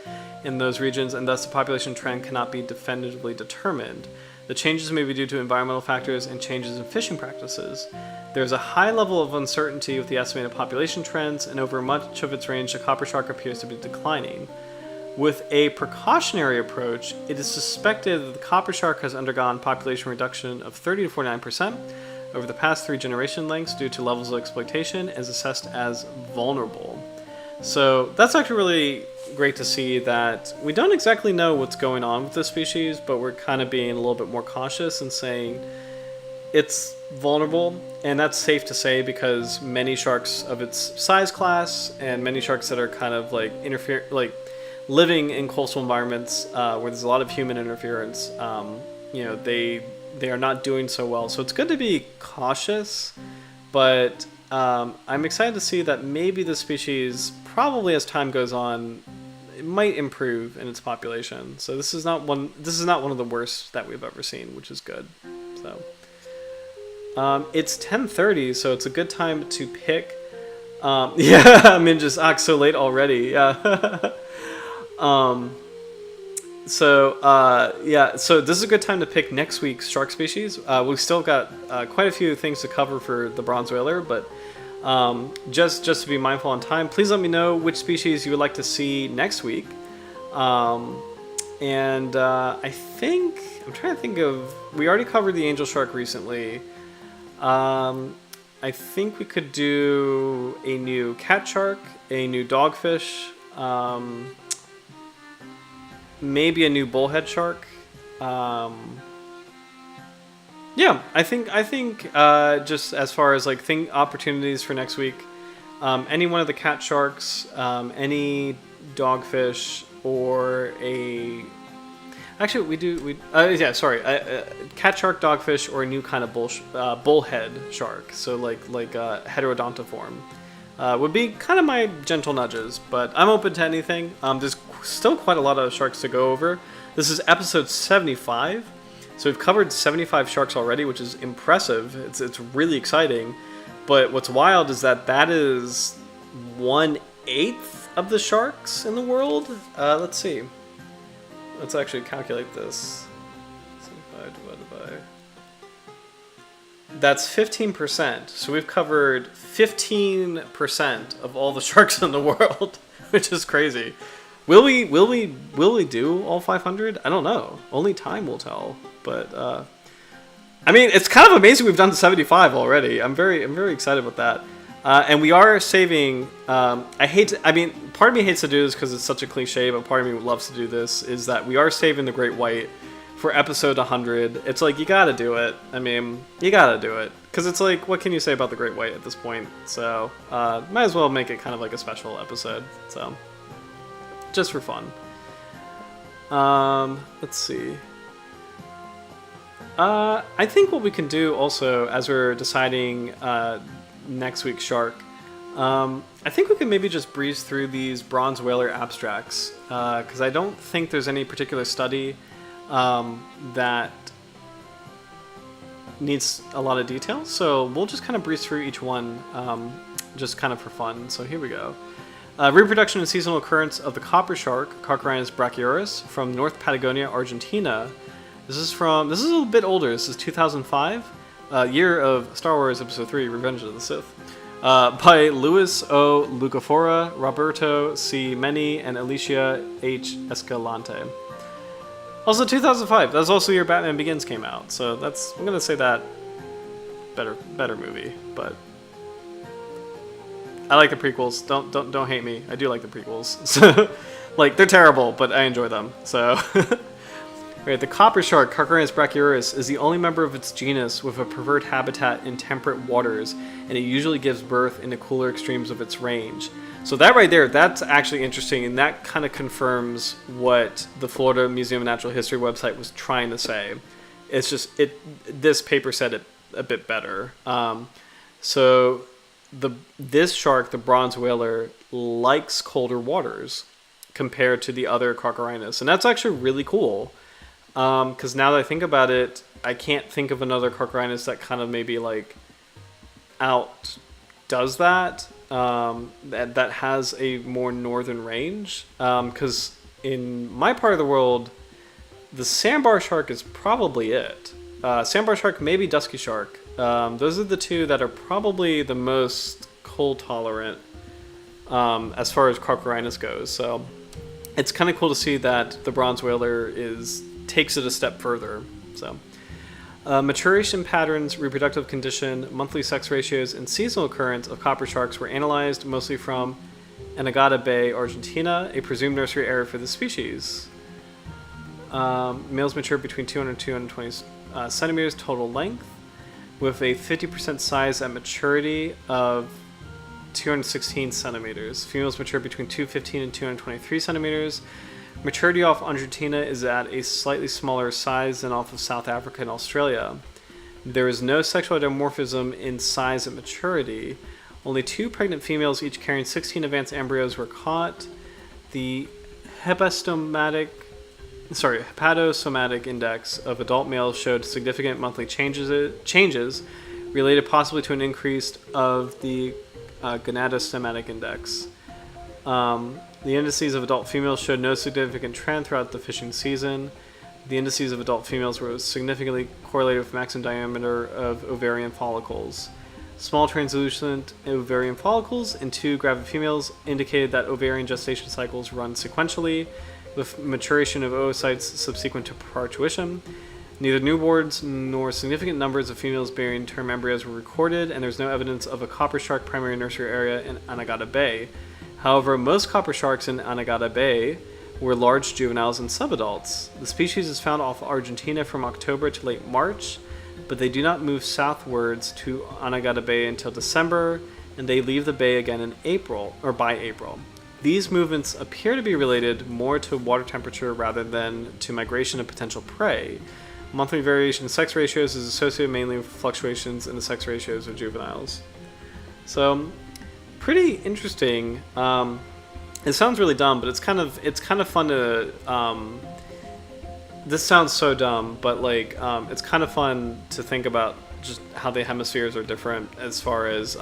in those regions, and thus the population trend cannot be definitively determined. The changes may be due to environmental factors and changes in fishing practices. There's a high level of uncertainty with the estimated population trends, and over much of its range, the copper shark appears to be declining. With a precautionary approach, it is suspected that the copper shark has undergone population reduction of 30 to 49% over the past 3 generation lengths due to levels of exploitation, and is assessed as vulnerable. So that's actually really great to see that we don't exactly know what's going on with this species, but we're kind of being a little bit more cautious and saying it's vulnerable, and that's safe to say because many sharks of its size class and many sharks that are kind of like living in coastal environments where there's a lot of human interference, they are not doing so well. So it's good to be cautious, but I'm excited to see that maybe the species, probably as time goes on, it might improve in its population. So this is not one of the worst that we've ever seen, which is good. So it's 10:30, so it's a good time to pick. Yeah, I mean, just so late already. Yeah. So this is a good time to pick next week's shark species. We've still got quite a few things to cover for the bronze whaler, but just to be mindful on time, please let me know which species you would like to see next week. And I think I'm trying to think of. We already covered the angel shark recently. I think we could do a new cat shark, a new dogfish, maybe a new bullhead shark. Yeah, I think just as far as like opportunities for next week, any one of the cat sharks, any dogfish, or Actually, yeah, sorry. Cat shark, dogfish, or a new kind of bullhead shark. So like heterodontiform. Would be kind of my gentle nudges, but I'm open to anything. There's still quite a lot of sharks to go over. This is episode 75, so we've covered 75 sharks already, which is impressive. It's really exciting, but what's wild is that is 1/8 of the sharks in the world. Let's see. Let's actually calculate this. 75 divided by... That's 15%. So we've covered 15% of all the sharks in the world, which is crazy. Will we do all 500? I don't know. Only time will tell. But I mean, it's kind of amazing we've done 75 already. I'm very excited with that. And we are saving. Part of me hates to do this because it's such a cliche, but part of me loves to do this. Is that we are saving the great white for episode 100. It's like, you gotta do it. I mean, you gotta do it. Because it's like, what can you say about the great white at this point? So, might as well make it kind of like a special episode. So, just for fun. Let's see. I think what we can do also, as we're deciding next week's shark, I think we can maybe just breeze through these bronze whaler abstracts. Because I don't think there's any particular study that needs a lot of detail, so we'll just kind of breeze through each one, just kind of for fun. So here we go. Reproduction and seasonal occurrence of the copper shark, Carcharhinus brachyurus, from North Patagonia, Argentina. This is a little bit older. This is 2005, year of Star Wars Episode 3: Revenge of the Sith, by Luis O. Lucafora, Roberto C. Meni, and Alicia H. Escalante. Also 2005. That's also the year Batman Begins came out. So I'm gonna say that better movie, but I like the prequels. Don't hate me. I do like the prequels. So like, they're terrible, but I enjoy them. So right, the copper shark, Carcharhinus brachyurus, is the only member of its genus with a preferred habitat in temperate waters, and it usually gives birth in the cooler extremes of its range. So that right there, that's actually interesting, and that kind of confirms what the Florida Museum of Natural History website was trying to say. It's just, this paper said it a bit better. So this shark, the bronze whaler, likes colder waters compared to the other Carcharhinus, and that's actually really cool. Because now that I think about it, I can't think of another Carcharhinus that kind of maybe like outdoes that. That has a more northern range. Because in my part of the world, the sandbar shark is probably it. Sandbar shark, maybe dusky shark. Those are the two that are probably the most cold tolerant as far as Carcharhinus goes. So it's kind of cool to see that the bronze whaler takes it a step further. So maturation patterns, reproductive condition, monthly sex ratios, and seasonal occurrence of copper sharks were analyzed mostly from Anegada Bay, Argentina, a presumed nursery area for the species. Males mature between 200 and 220 centimeters total length, with a 50% size at maturity of 216 centimeters. Females mature between 215 and 223 centimeters. Maturity off Argentina is at a slightly smaller size than off of South Africa and Australia. There is no sexual dimorphism in size at maturity. Only 2 pregnant females, each carrying 16 advanced embryos, were caught. The hepatosomatic index of adult males showed significant monthly changes related possibly to an increase of the gonadosomatic index. The indices of adult females showed no significant trend throughout the fishing season. The indices of adult females were significantly correlated with maximum diameter of ovarian follicles. Small translucent ovarian follicles in 2 gravid females indicated that ovarian gestation cycles run sequentially, with maturation of oocytes subsequent to parturition. Neither newborns nor significant numbers of females bearing term embryos were recorded, and there's no evidence of a copper shark primary nursery area in Anegada Bay. However, most copper sharks in Anegada Bay were large juveniles and subadults. The species is found off Argentina from October to late March, but they do not move southwards to Anegada Bay until December, and they leave the bay again in April, or by April. These movements appear to be related more to water temperature rather than to migration of potential prey. Monthly variation in sex ratios is associated mainly with fluctuations in the sex ratios of juveniles. So, pretty interesting. It sounds really dumb, but it's kind of fun to. This sounds so dumb, but like it's kind of fun to think about just how the hemispheres are different as far as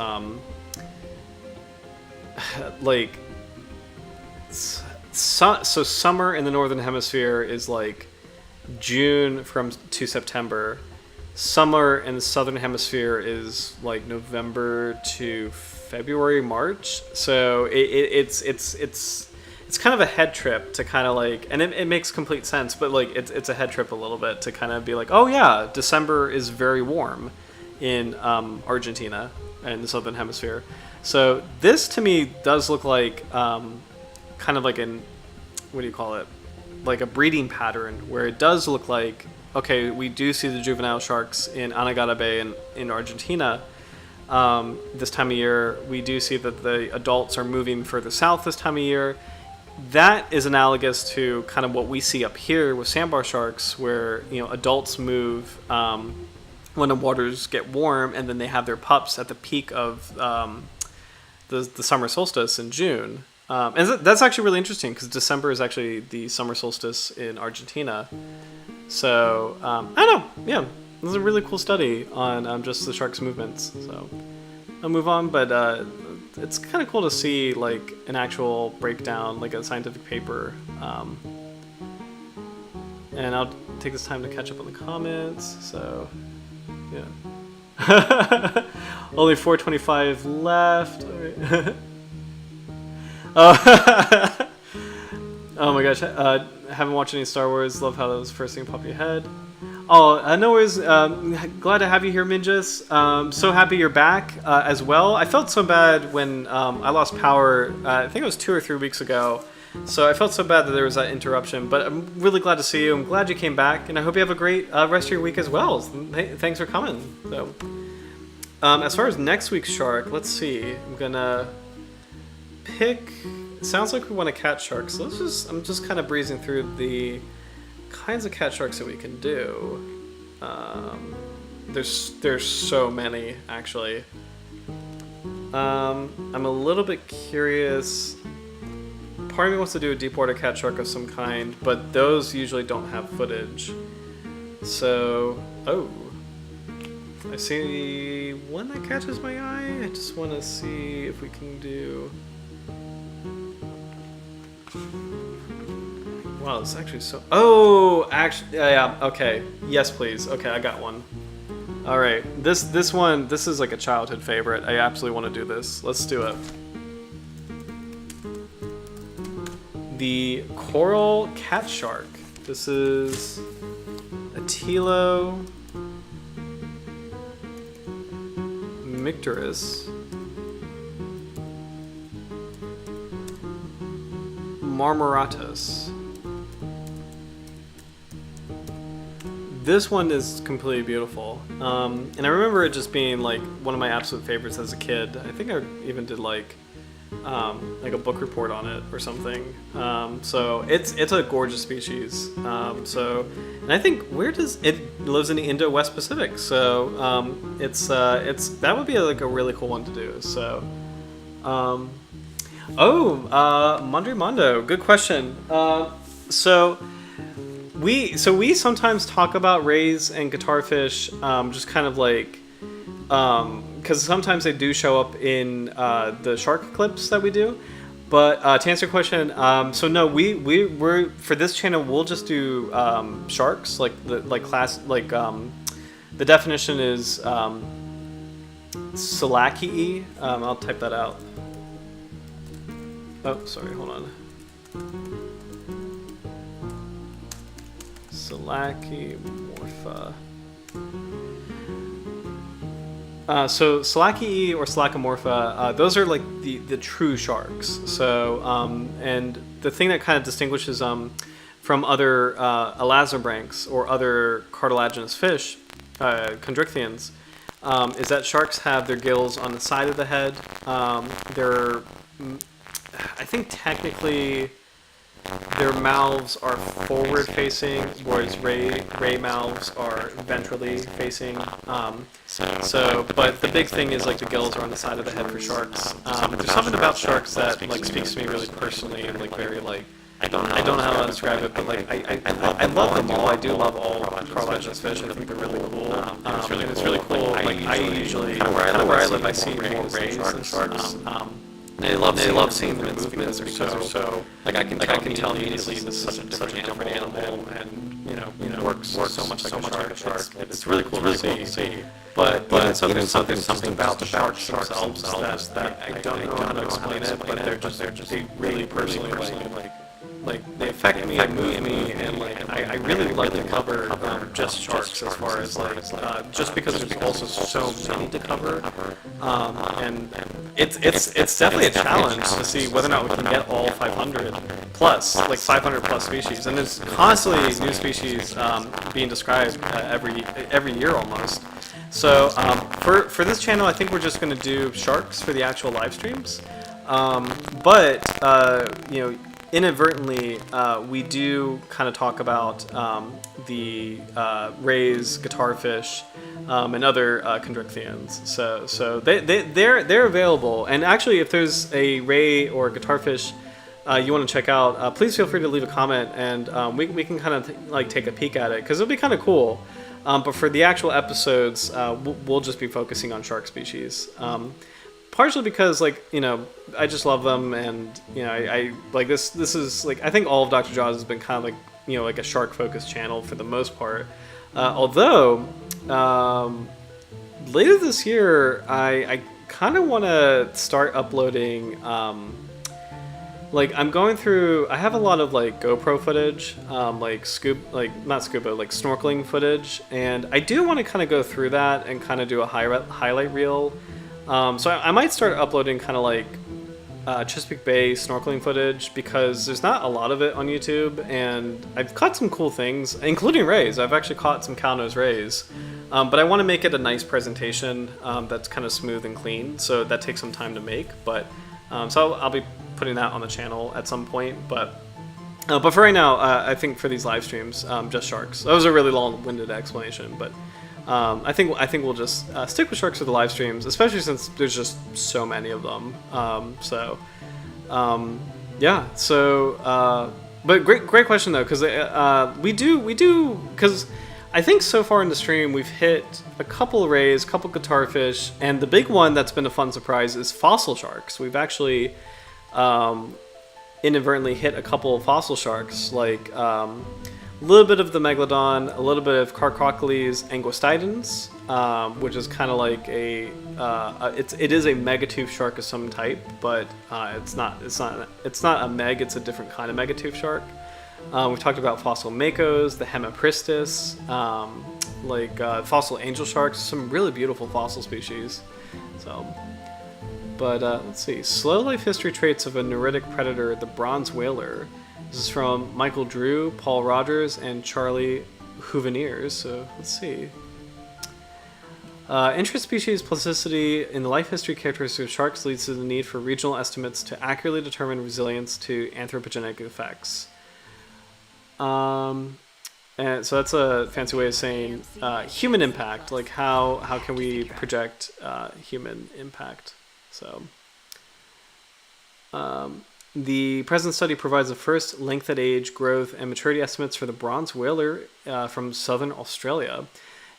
like. So summer in the northern hemisphere is like June to September. Summer in the southern hemisphere is like November to February, March. So it's kind of a head trip to kind of like, and it makes complete sense, but like it's a head trip a little bit to kind of be like, oh yeah, December is very warm in Argentina and the southern hemisphere. So this to me does look like kind of like what do you call it? Like a breeding pattern where it does look like, okay, we do see the juvenile sharks in Anegada Bay in Argentina this time of year. We do see that the adults are moving further south this time of year. That is analogous to kind of what we see up here with sandbar sharks, where adults move when the waters get warm, and then they have their pups at the peak of the summer solstice in June. And that's actually really interesting because December is actually the summer solstice in Argentina. So, I don't know. Yeah, this is a really cool study on just the sharks' movements. So, I'll move on, but it's kind of cool to see like an actual breakdown, like a scientific paper. And I'll take this time to catch up on the comments. So, yeah. Only 425 left. All right. Oh my gosh, haven't watched any Star Wars. Love how that was the first thing to pop your head. Oh, no worries. Glad to have you here, Minjas. So happy you're back as well. I felt so bad when I lost power, I think it was 2 or 3 weeks ago. So I felt so bad that there was that interruption, but I'm really glad to see you. I'm glad you came back, and I hope you have a great rest of your week as well. Thanks for coming. So, as far as next week's shark, let's see. I'm gonna pick. Sounds like we want a cat shark, so I'm just kind of breezing through the kinds of cat sharks that we can do. There's so many actually. I'm a little bit curious. Part of me wants to do a deep water cat shark of some kind, but those usually don't have footage. So, I see one that catches my eye. I just want to see if we can do. Wow, it's actually so. Oh, actually, yeah. Okay, yes, please. Okay, I got one. All right, this is like a childhood favorite. I absolutely want to do this. Let's do it. The coral cat shark. This is Atilo Micturus marmoratus. This one is completely beautiful, and I remember it just being like one of my absolute favorites as a kid. I think I even did like a book report on it or something. So it's a gorgeous species. And I think it lives in the Indo-West Pacific. So that would be like a really cool one to do. So Mondri Mondo, good question. So we sometimes talk about rays and guitarfish, just kind of like, because sometimes they do show up in the shark clips that we do. But to answer your question, so no, we're for this channel we'll just do sharks, the definition is Salakii. I'll type that out. Oh, sorry, hold on. Salakimorpha. So Salakii or Salacomorpha, those are like the true sharks. So and the thing that kind of distinguishes them from other elasmobranchs or other cartilaginous fish, chondrichthyans, is that sharks have their gills on the side of the head. I think technically their mouths are forward facing, whereas ray mouths are ventrally facing. But the big thing is like the gills are on the side of the head for sharks. There's something about sharks that like speaks to me really personally and like very like I don't know how to describe it, but like I love them all. I do love all Carcharhinus fish. I think they're really cool. And it's really cool. Like I usually kind of where I live, I see more rays than sharks. They love seeing the movements. They're so like I can tell immediately this is such a different animal, and you know works so much like a shark. It's really cool to see. But even something about the sharks themselves that I don't know how to explain it, but they're just they really personally like they affect me and move me, and like I really like to cover just sharks as far as like just because there's also so many to cover, and it's definitely a challenge to see whether or not we can get all 500 plus, like 500 plus species, and there's constantly new species being described every year almost. So for this channel, I think we're just going to do sharks for the actual live streams, but inadvertently, we do kind of talk about the rays, guitarfish, and other chondrichthyans. So they're available. And actually, if there's a ray or guitarfish you want to check out, please feel free to leave a comment, and we can kind of like take a peek at it because it'll be kind of cool. But for the actual episodes, we'll just be focusing on shark species. Partially because, like, I just love them, and, I like this is, like, I think all of Dr. Jaws has been kind of, like, like a shark-focused channel for the most part. Although, later this year, I kind of want to start uploading, like, I'm going through, I have a lot of, like, GoPro footage, like, not scuba, like, snorkeling footage, and I do want to kind of go through that and kind of do a highlight reel. So I might start uploading kind of like Chesapeake Bay snorkeling footage, because there's not a lot of it on YouTube, and I've caught some cool things, including rays. I've actually caught some cow-nose rays, but I want to make it a nice presentation that's kind of smooth and clean, so that takes some time to make. But so I'll be putting that on the channel at some point. But for right now, I think for these live streams, just sharks. That was a really long-winded explanation, but. I think we'll just stick with sharks for the live streams, especially since there's just so many of them. Yeah. So, but great question though, because we do because I think so far in the stream we've hit a couple of rays, a couple guitarfish, and the big one that's been a fun surprise is fossil sharks. We've actually inadvertently hit a couple of fossil sharks, like. A little bit of the megalodon, a little bit of Carcharhinus anguostidens, which is kind of like it is a megatooth shark of some type, but it's not a meg. It's a different kind of megatooth shark. We've talked about fossil makos, the hemipristis, fossil angel sharks, some really beautiful fossil species. So, but let's see, slow life history traits of a neuritic predator, the bronze whaler. This is from Michael Drew, Paul Rogers, and Charlie Houveniers. So let's see. Intraspecies plasticity in the life history characteristics of sharks leads to the need for regional estimates to accurately determine resilience to anthropogenic effects. And so that's a fancy way of saying human impact. Like how can we project human impact? So. The present study provides the first length at age, growth, and maturity estimates for the bronze whaler from southern Australia.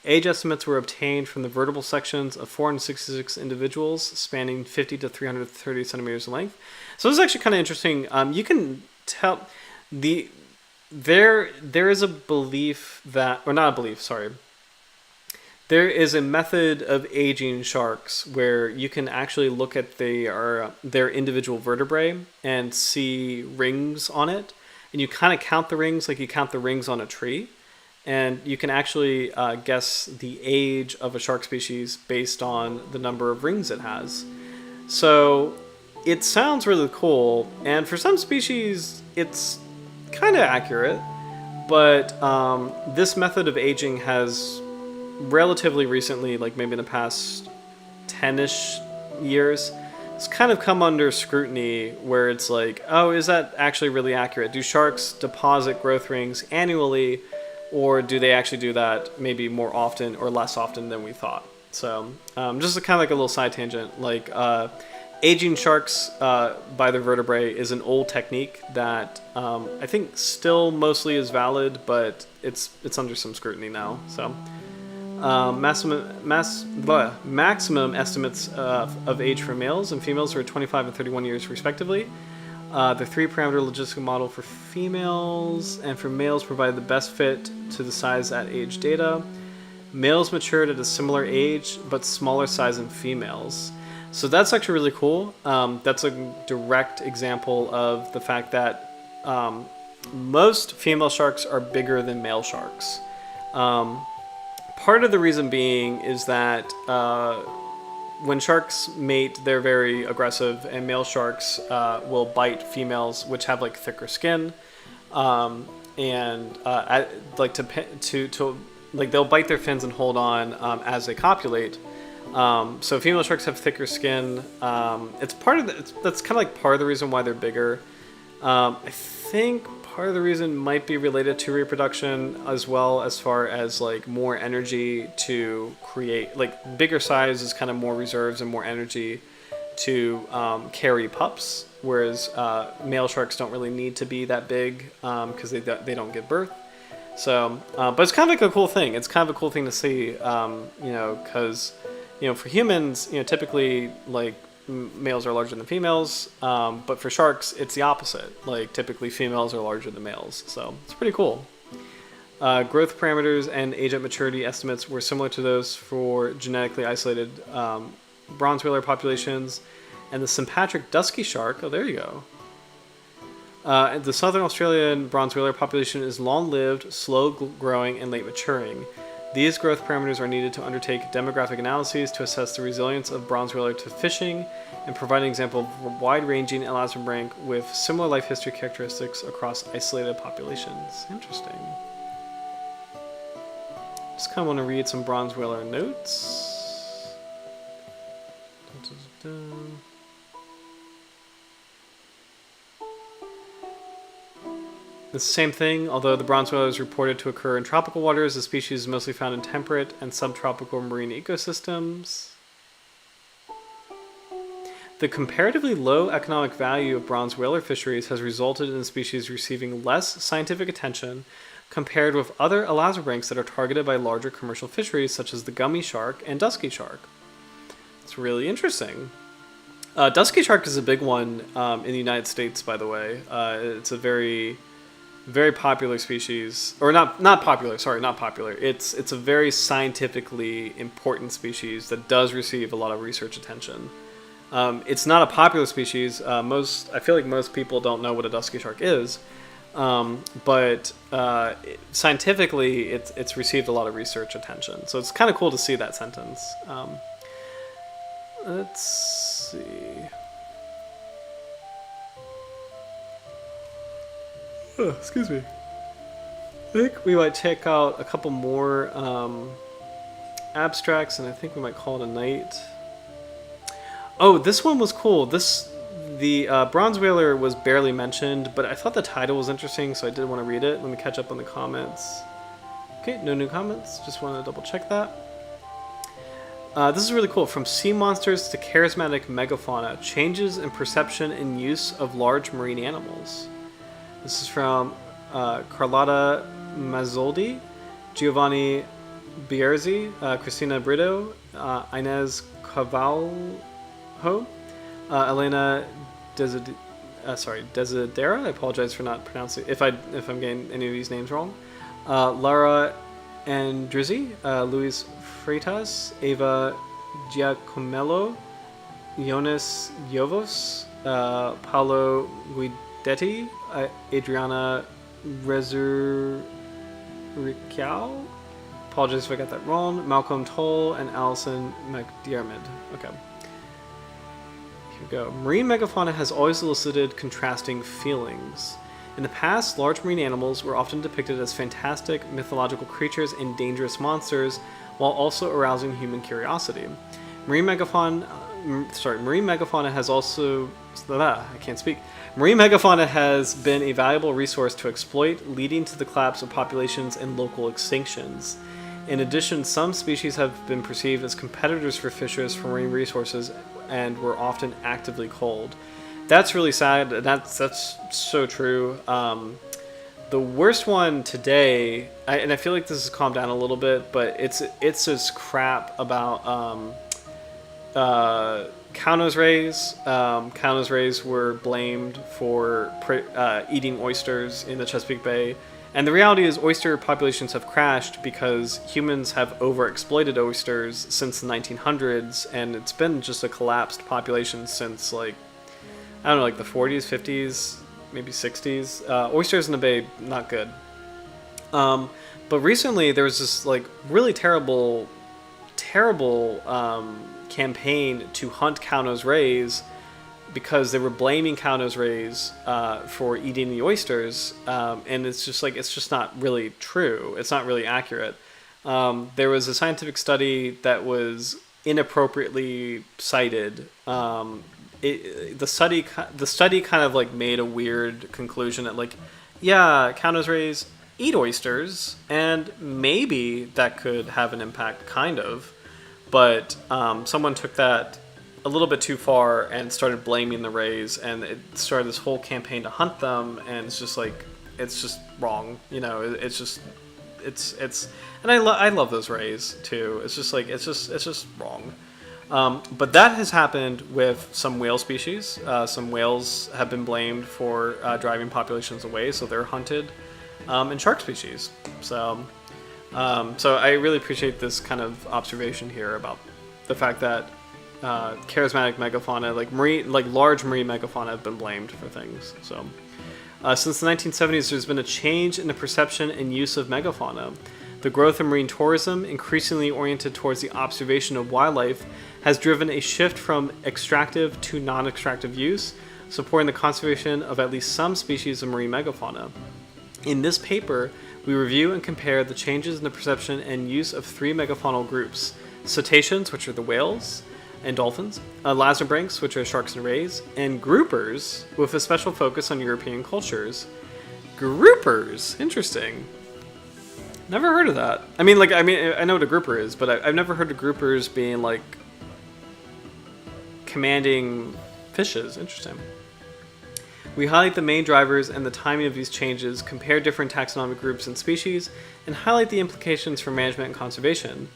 Age estimates were obtained from the vertebral sections of 466 individuals spanning 50 to 330 centimeters in length. So this is actually kind of interesting. You can tell there is a belief that, or not a belief, sorry. There is a method of aging sharks where you can actually look at their individual vertebrae and see rings on it, and you kind of count the rings like you count the rings on a tree, and you can actually guess the age of a shark species based on the number of rings it has. So it sounds really cool, and for some species it's kind of accurate, but this method of aging has relatively recently, like maybe in the past 10-ish years, it's kind of come under scrutiny where it's like, oh, is that actually really accurate? Do sharks deposit growth rings annually, or do they actually do that maybe more often or less often than we thought? So just kind of like a little side tangent, like aging sharks by their vertebrae is an old technique that I think still mostly is valid, but it's under some scrutiny now. So maximum estimates of age for males and females are 25 and 31 years respectively. The 3-parameter logistic model for females and for males provided the best fit to the size at age data. Males matured at a similar age, but smaller size than females. So that's actually really cool. That's a direct example of the fact that most female sharks are bigger than male sharks. Part of the reason being is that when sharks mate, they're very aggressive, and male sharks will bite females, which have like thicker skin, and they'll bite their fins and hold on as they copulate. So female sharks have thicker skin. That's kind of like part of the reason why they're bigger. I think part of the reason might be related to reproduction as well, as far as like more energy to create, like bigger size is kind of more reserves and more energy to carry pups, whereas male sharks don't really need to be that big because they don't give birth. So, but it's kind of like a cool thing. It's kind of a cool thing to see, because for humans, typically like males are larger than females, but for sharks, it's the opposite. Like typically females are larger than males, so it's pretty cool. Growth parameters and age at maturity estimates were similar to those for genetically isolated bronze whaler populations, and the sympatric dusky shark. Oh, there you go. The southern Australian bronze whaler population is long-lived, slow-growing, and late maturing. These growth parameters are needed to undertake demographic analyses to assess the resilience of bronze whaler to fishing and provide an example of a wide-ranging elasmobranch with similar life history characteristics across isolated populations. Interesting. Just kind of want to read some bronze whaler notes. The same thing, although the bronze whaler is reported to occur in tropical waters, the species is mostly found in temperate and subtropical marine ecosystems. The comparatively low economic value of bronze whaler fisheries has resulted in the species receiving less scientific attention compared with other elasmobranchs that are targeted by larger commercial fisheries such as the gummy shark and dusky shark. It's really interesting. Dusky shark is a big one in the United States, by the way. It's a very popular species, or not popular. It's a very scientifically important species that does receive a lot of research attention. It's not a popular species. I feel like most people don't know what a dusky shark is, but scientifically, it's received a lot of research attention. So it's kind of cool to see that sentence. Let's see. Oh, excuse me. I think we might check out a couple more abstracts, and I think we might call it a night. Oh, this one was cool. The bronze whaler was barely mentioned, but I thought the title was interesting, so I did want to read it. Let me catch up on the comments. Okay, no new comments. Just want to double check that. This is really cool. From sea monsters to charismatic megafauna, changes in perception and use of large marine animals. This is from Carlotta Mazzoldi, Giovanni Bierzi, Christina Brito, Inez Cavalho, Elena Desidera. I apologize for not pronouncing if I'm getting any of these names wrong. Lara Andrizzi, Luis Freitas, Eva Giacomello, Jonas Jovos, Paolo Guidetti, Adriana Resurrecao, apologize if I got that wrong, Malcolm Toll, and Alison McDiarmid. Okay. Here we go. Marine megafauna has always elicited contrasting feelings. In the past, large marine animals were often depicted as fantastic, mythological creatures and dangerous monsters, while also arousing human curiosity. Marine megafauna marine megafauna has also, I can't speak. Marine megafauna has been a valuable resource to exploit, leading to the collapse of populations and local extinctions. In addition, some species have been perceived as competitors for fishers for marine resources and were often actively culled. That's really sad. That's so true. The worst one today, and I feel like this has calmed down a little bit, but it's this crap about cow-nose rays. Cow-nose rays were blamed for eating oysters in the Chesapeake Bay. And the reality is oyster populations have crashed because humans have overexploited oysters since the 1900s, and it's been just a collapsed population since, like, I don't know, like the 40s, 50s, maybe 60s. Oysters in the bay, not good. But recently there was this, like, really terrible campaign to hunt cow-nose rays because they were blaming cow-nose rays for eating the oysters, and it's just not really true. It's not really accurate. There was a scientific study that was inappropriately cited. The study kind of like made a weird conclusion that, like, yeah, cow-nose rays eat oysters, and maybe that could have an impact, kind of. But someone took that a little bit too far and started blaming the rays, and it started this whole campaign to hunt them, and it's just like, it's just wrong, you know. It's and I love those rays too. It's just like, it's just wrong. But that has happened with some whale species. Some whales have been blamed for driving populations away, so they're hunted, and shark species. So I really appreciate this kind of observation here about the fact that charismatic megafauna, like large marine megafauna, have been blamed for things. So, since the 1970s, there's been a change in the perception and use of megafauna. The growth of marine tourism, increasingly oriented towards the observation of wildlife, has driven a shift from extractive to non-extractive use, supporting the conservation of at least some species of marine megafauna. In this paper, we review and compare the changes in the perception and use of three megafaunal groups: cetaceans, which are the whales and dolphins, elasmobranchs, which are sharks and rays, and groupers, with a special focus on European cultures. Groupers, interesting. Never heard of that. I know what a grouper is, but I've never heard of groupers being like commanding fishes. Interesting. We highlight the main drivers and the timing of these changes, compare different taxonomic groups and species, and highlight the implications for management and conservation.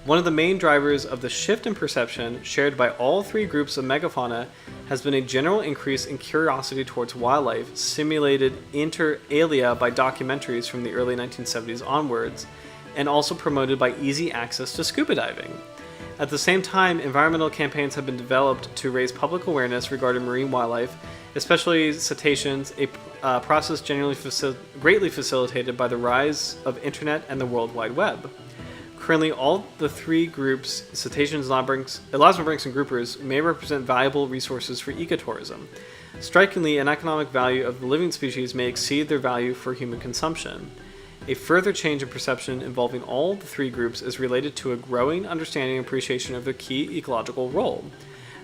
One of the main drivers of the shift in perception, shared by all three groups of megafauna, has been a general increase in curiosity towards wildlife, stimulated inter alia by documentaries from the early 1970s onwards, and also promoted by easy access to scuba diving. At the same time, environmental campaigns have been developed to raise public awareness regarding marine wildlife, especially cetaceans, a process generally greatly facilitated by the rise of internet and the World Wide Web. Currently, all the three groups, cetaceans, elasmobranchs, and groupers, may represent valuable resources for ecotourism. Strikingly, an economic value of the living species may exceed their value for human consumption. A further change in perception involving all the three groups is related to a growing understanding and appreciation of their key ecological role.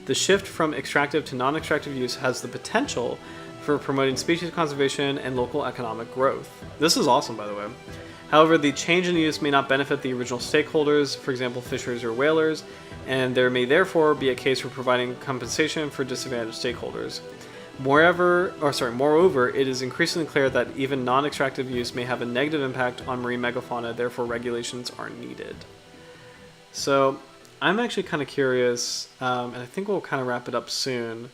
The shift from extractive to non-extractive use has the potential for promoting species conservation and local economic growth. This is awesome, by the way. However, the change in use may not benefit the original stakeholders, for example, fishers or whalers, and there may therefore be a case for providing compensation for disadvantaged stakeholders. Moreover, it is increasingly clear that even non-extractive use may have a negative impact on marine megafauna, therefore regulations are needed. So, I'm actually kind of curious, and I think we'll kind of wrap it up soon,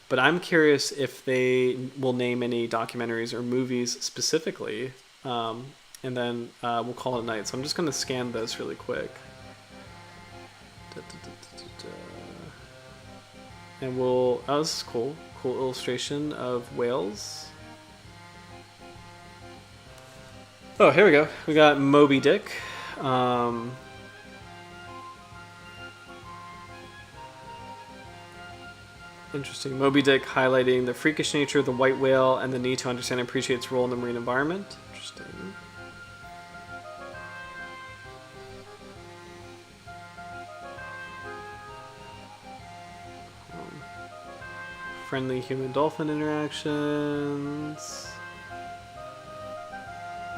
but I'm curious if they will name any documentaries or movies specifically, and then we'll call it a night. So I'm just going to scan this really quick. And we'll... Oh, this is cool. Cool illustration of whales. Oh, here we go. We got Moby Dick. Interesting. Moby Dick highlighting the freakish nature of the white whale and the need to understand and appreciate its role in the marine environment. Interesting. friendly human-dolphin interactions.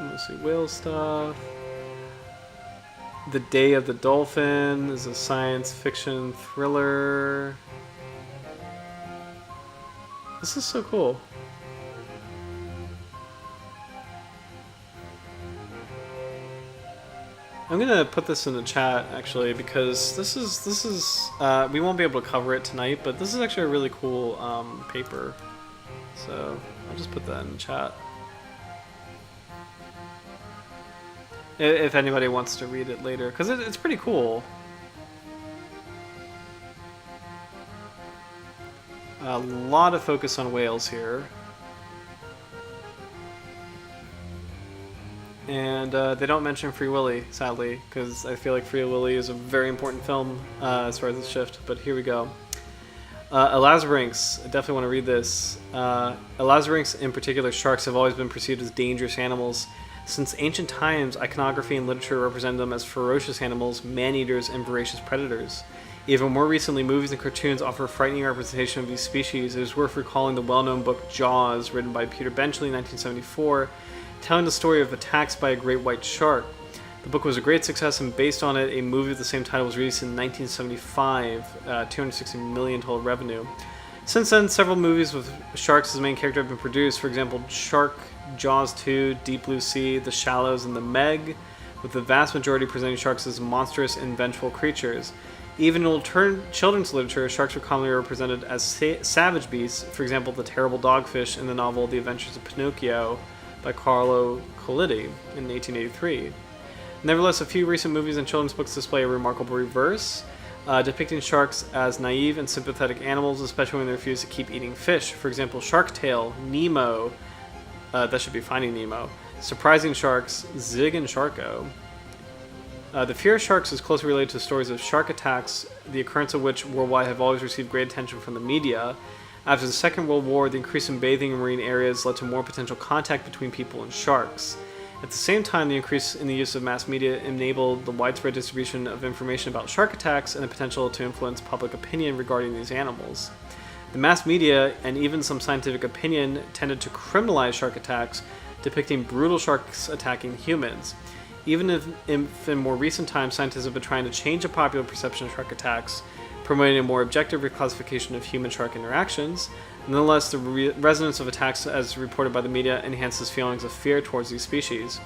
Mostly whale stuff. The Day of the Dolphin is a science fiction thriller. This is so cool. I'm gonna put this in the chat actually because this is we won't be able to cover it tonight, but this is actually a really cool paper. So I'll just put that in the chat. If anybody wants to read it later, because it's pretty cool. A lot of focus on whales here. And they don't mention Free Willy, sadly, because I feel like Free Willy is a very important film as far as the shift, but here we go. Elasmobranchs, I definitely want to read this. Elasmobranchs, in particular sharks, have always been perceived as dangerous animals. Since ancient times, iconography and literature represented them as ferocious animals, man-eaters, and voracious predators. Even more recently, movies and cartoons offer a frightening representation of these species. It is worth recalling the well-known book Jaws, written by Peter Benchley in 1974, telling the story of attacks by a great white shark. The book was a great success, and based on it, a movie of the same title was released in 1975, $260 million total revenue. Since then, several movies with sharks as the main character have been produced. For example, Shark, Jaws 2, Deep Blue Sea, The Shallows, and The Meg, with the vast majority presenting sharks as monstrous and vengeful creatures. Even in old children's literature, sharks were commonly represented as savage beasts. For example, the terrible dogfish in the novel The Adventures of Pinocchio by Carlo Collodi in 1883. Nevertheless, a few recent movies and children's books display a remarkable reverse, depicting sharks as naive and sympathetic animals, especially when they refuse to keep eating fish. For example, Shark Tale, Nemo, that should be Finding Nemo, Surprising Sharks, Zig and Sharko. The fear of sharks is closely related to stories of shark attacks, the occurrence of which worldwide have always received great attention from the media. After the Second World War, the increase in bathing in marine areas led to more potential contact between people and sharks. At the same time, the increase in the use of mass media enabled the widespread distribution of information about shark attacks and the potential to influence public opinion regarding these animals. The mass media, and even some scientific opinion, tended to criminalize shark attacks, depicting brutal sharks attacking humans. Even if in more recent times, scientists have been trying to change the popular perception of shark attacks, promoting a more objective reclassification of human-shark interactions. Nonetheless, the resonance of attacks as reported by the media enhances feelings of fear towards these species.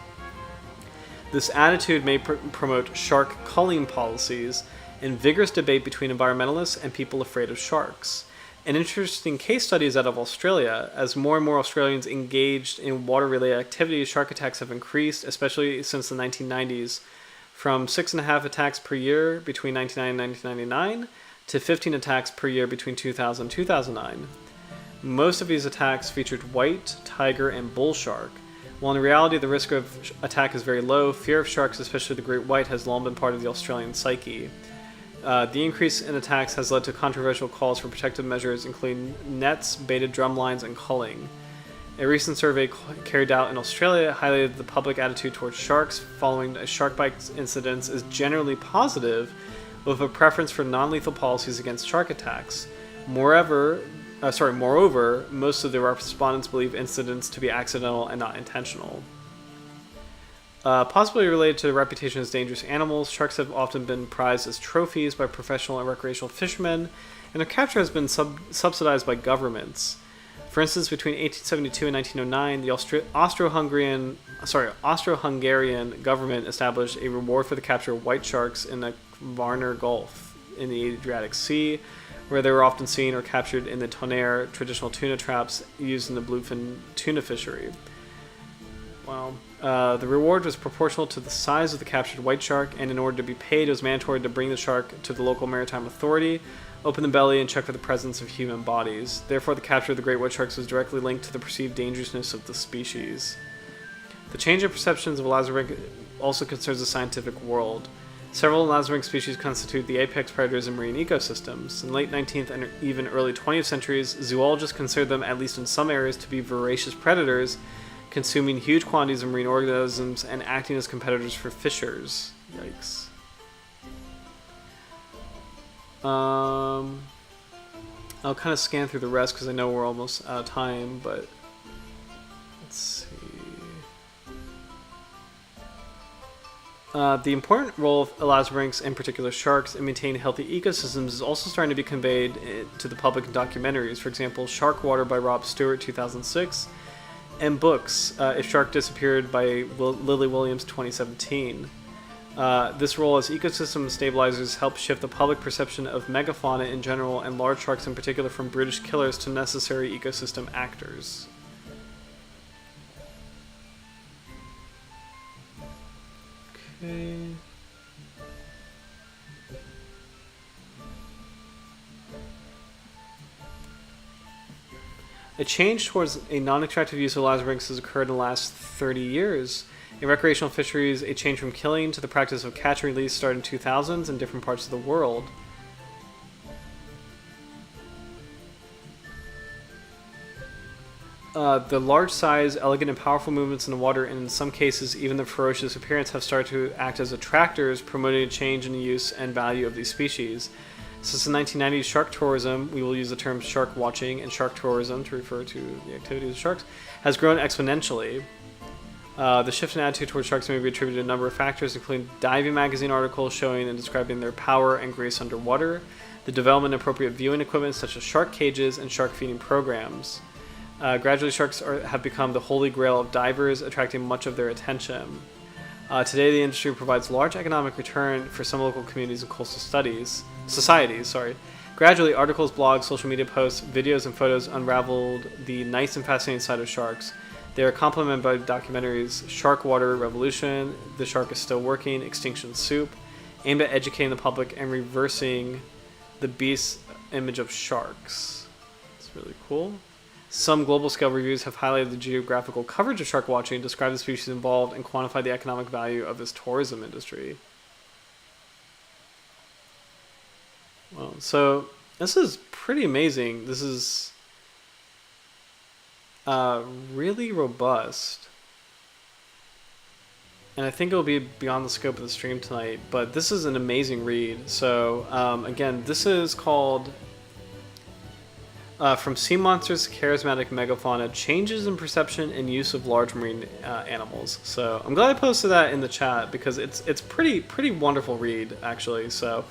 This attitude may promote shark culling policies and vigorous debate between environmentalists and people afraid of sharks. An interesting case study is that of Australia. As more and more Australians engaged in water-related activities, shark attacks have increased, especially since the 1990s, from 6.5 attacks per year between 1990 and 1999 to 15 attacks per year between 2000 and 2009. Most of these attacks featured white, tiger, and bull shark. While in reality the risk of attack is very low, fear of sharks, especially the great white, has long been part of the Australian psyche. The increase in attacks has led to controversial calls for protective measures, including nets, baited drum lines, and culling. A recent survey carried out in Australia highlighted the public attitude towards sharks following a shark bite incidents is generally positive, with a preference for non-lethal policies against shark attacks. Moreover, most of the respondents believe incidents to be accidental and not intentional. Possibly related to the reputation as dangerous animals, sharks have often been prized as trophies by professional and recreational fishermen, and their capture has been subsidized by governments. For instance, between 1872 and 1909, the Austro-Hungarian government established a reward for the capture of white sharks in the Varner Gulf in the Adriatic Sea, where they were often seen or captured in the tonnerre, traditional tuna traps used in the bluefin tuna fishery. Wow. The reward was proportional to the size of the captured white shark, and in order to be paid, it was mandatory to bring the shark to the local maritime authority, open the belly, and check for the presence of human bodies. Therefore, the capture of the great white sharks was directly linked to the perceived dangerousness of the species. The change in perceptions of elasmobranch also concerns the scientific world. Several elasmobranch species constitute the apex predators in marine ecosystems. In late 19th and even early 20th centuries, zoologists considered them, at least in some areas, to be voracious predators, consuming huge quantities of marine organisms and acting as competitors for fishers. Yikes. I'll kind of scan through the rest because I know we're almost out of time, but let's see. The important role of elasmobranchs, in particular sharks, in maintaining healthy ecosystems is also starting to be conveyed to the public in documentaries. For example, Shark Water by Rob Stewart, 2006, and books, If Shark Disappeared by Lily Williams, 2017. This role as ecosystem stabilizers helps shift the public perception of megafauna in general and large sharks in particular from brutish killers to necessary ecosystem actors. Okay. A change towards a non-extractive use of elasmobranchs has occurred in the last 30 years. In recreational fisheries, a change from killing to the practice of catch and release started in 2000s in different parts of the world. The large size, elegant, and powerful movements in the water, and in some cases even the ferocious appearance, have started to act as attractors, promoting a change in the use and value of these species. Since the 1990s, shark tourism, we will use the terms shark watching and shark tourism to refer to the activities of sharks, has grown exponentially. The shift in attitude towards sharks may be attributed to a number of factors, including diving magazine articles showing and describing their power and grace underwater, the development of appropriate viewing equipment such as shark cages and shark feeding programs. Gradually, sharks have become the holy grail of divers, attracting much of their attention. Today, the industry provides large economic return for some local communities and coastal societies. Gradually, articles, blogs, social media posts, videos, and photos unraveled the nice and fascinating side of sharks. They are complemented by documentaries Shark Water Revolution, The Shark is Still Working, Extinction Soup, aimed at educating the public and reversing the beast's image of sharks. It's really cool. Some global scale reviews have highlighted the geographical coverage of shark watching, described the species involved, and quantified the economic value of this tourism industry. Well, so this is pretty amazing. This is really robust. And I think it'll be beyond the scope of the stream tonight, but this is an amazing read. So again, this is called From Sea Monsters to Charismatic Megafauna, Changes in Perception and Use of Large Marine Animals. So I'm glad I posted that in the chat because it's pretty wonderful read, actually. So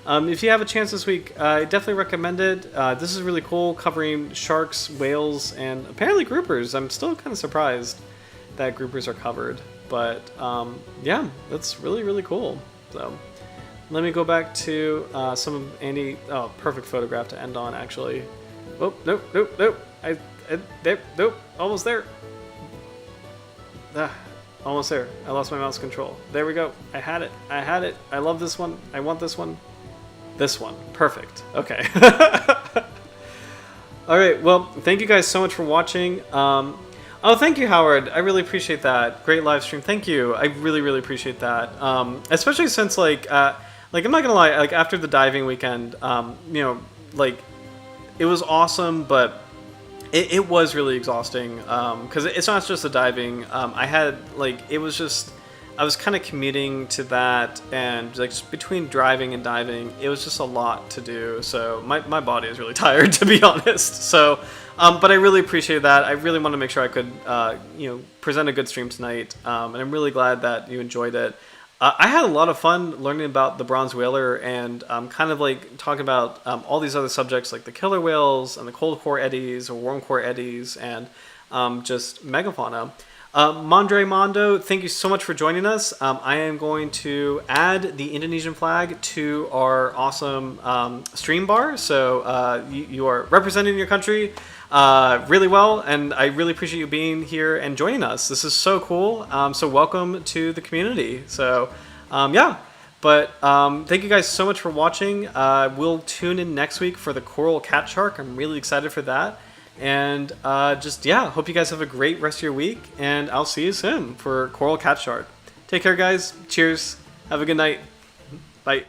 if you have a chance this week, I definitely recommend it. This is really cool, covering sharks, whales, and apparently groupers. I'm still kind of surprised that groupers are covered. But yeah, that's really cool. So let me go back to some of Andy. Oh, perfect photograph to end on, actually. Oh, nope. Nope. Almost there. Almost there. I lost my mouse control. There we go. I had it. I love this one. I want this one. This one. Perfect. Okay. All right. Well, thank you guys so much for watching. Oh, thank you, Howard. I really appreciate that. Great live stream. Thank you. I really appreciate that. Especially since, like I'm not gonna lie. Like after the diving weekend, it was awesome, but it was really exhausting. Because it's not just the diving. I was kind of commuting to that, and like just between driving and diving, it was just a lot to do. So my body is really tired, to be honest. So, but I really appreciate that. I really want to make sure I could, present a good stream tonight. And I'm really glad that you enjoyed it. I had a lot of fun learning about the bronze whaler and kind of like talking about all these other subjects like the killer whales and the cold core eddies or warm core eddies and just megafauna. Mondre Mondo, thank you so much for joining us. I am going to add the Indonesian flag to our awesome stream bar. So you are representing your country really well, and I really appreciate you being here and joining us. This is so cool. So welcome to the community. So yeah, but thank you guys so much for watching. We'll tune in next week for the coral cat shark. I'm really excited for that. And hope you guys have a great rest of your week, and I'll see you soon for coral cat shark. Take care, guys. Cheers. Have a good night. Bye.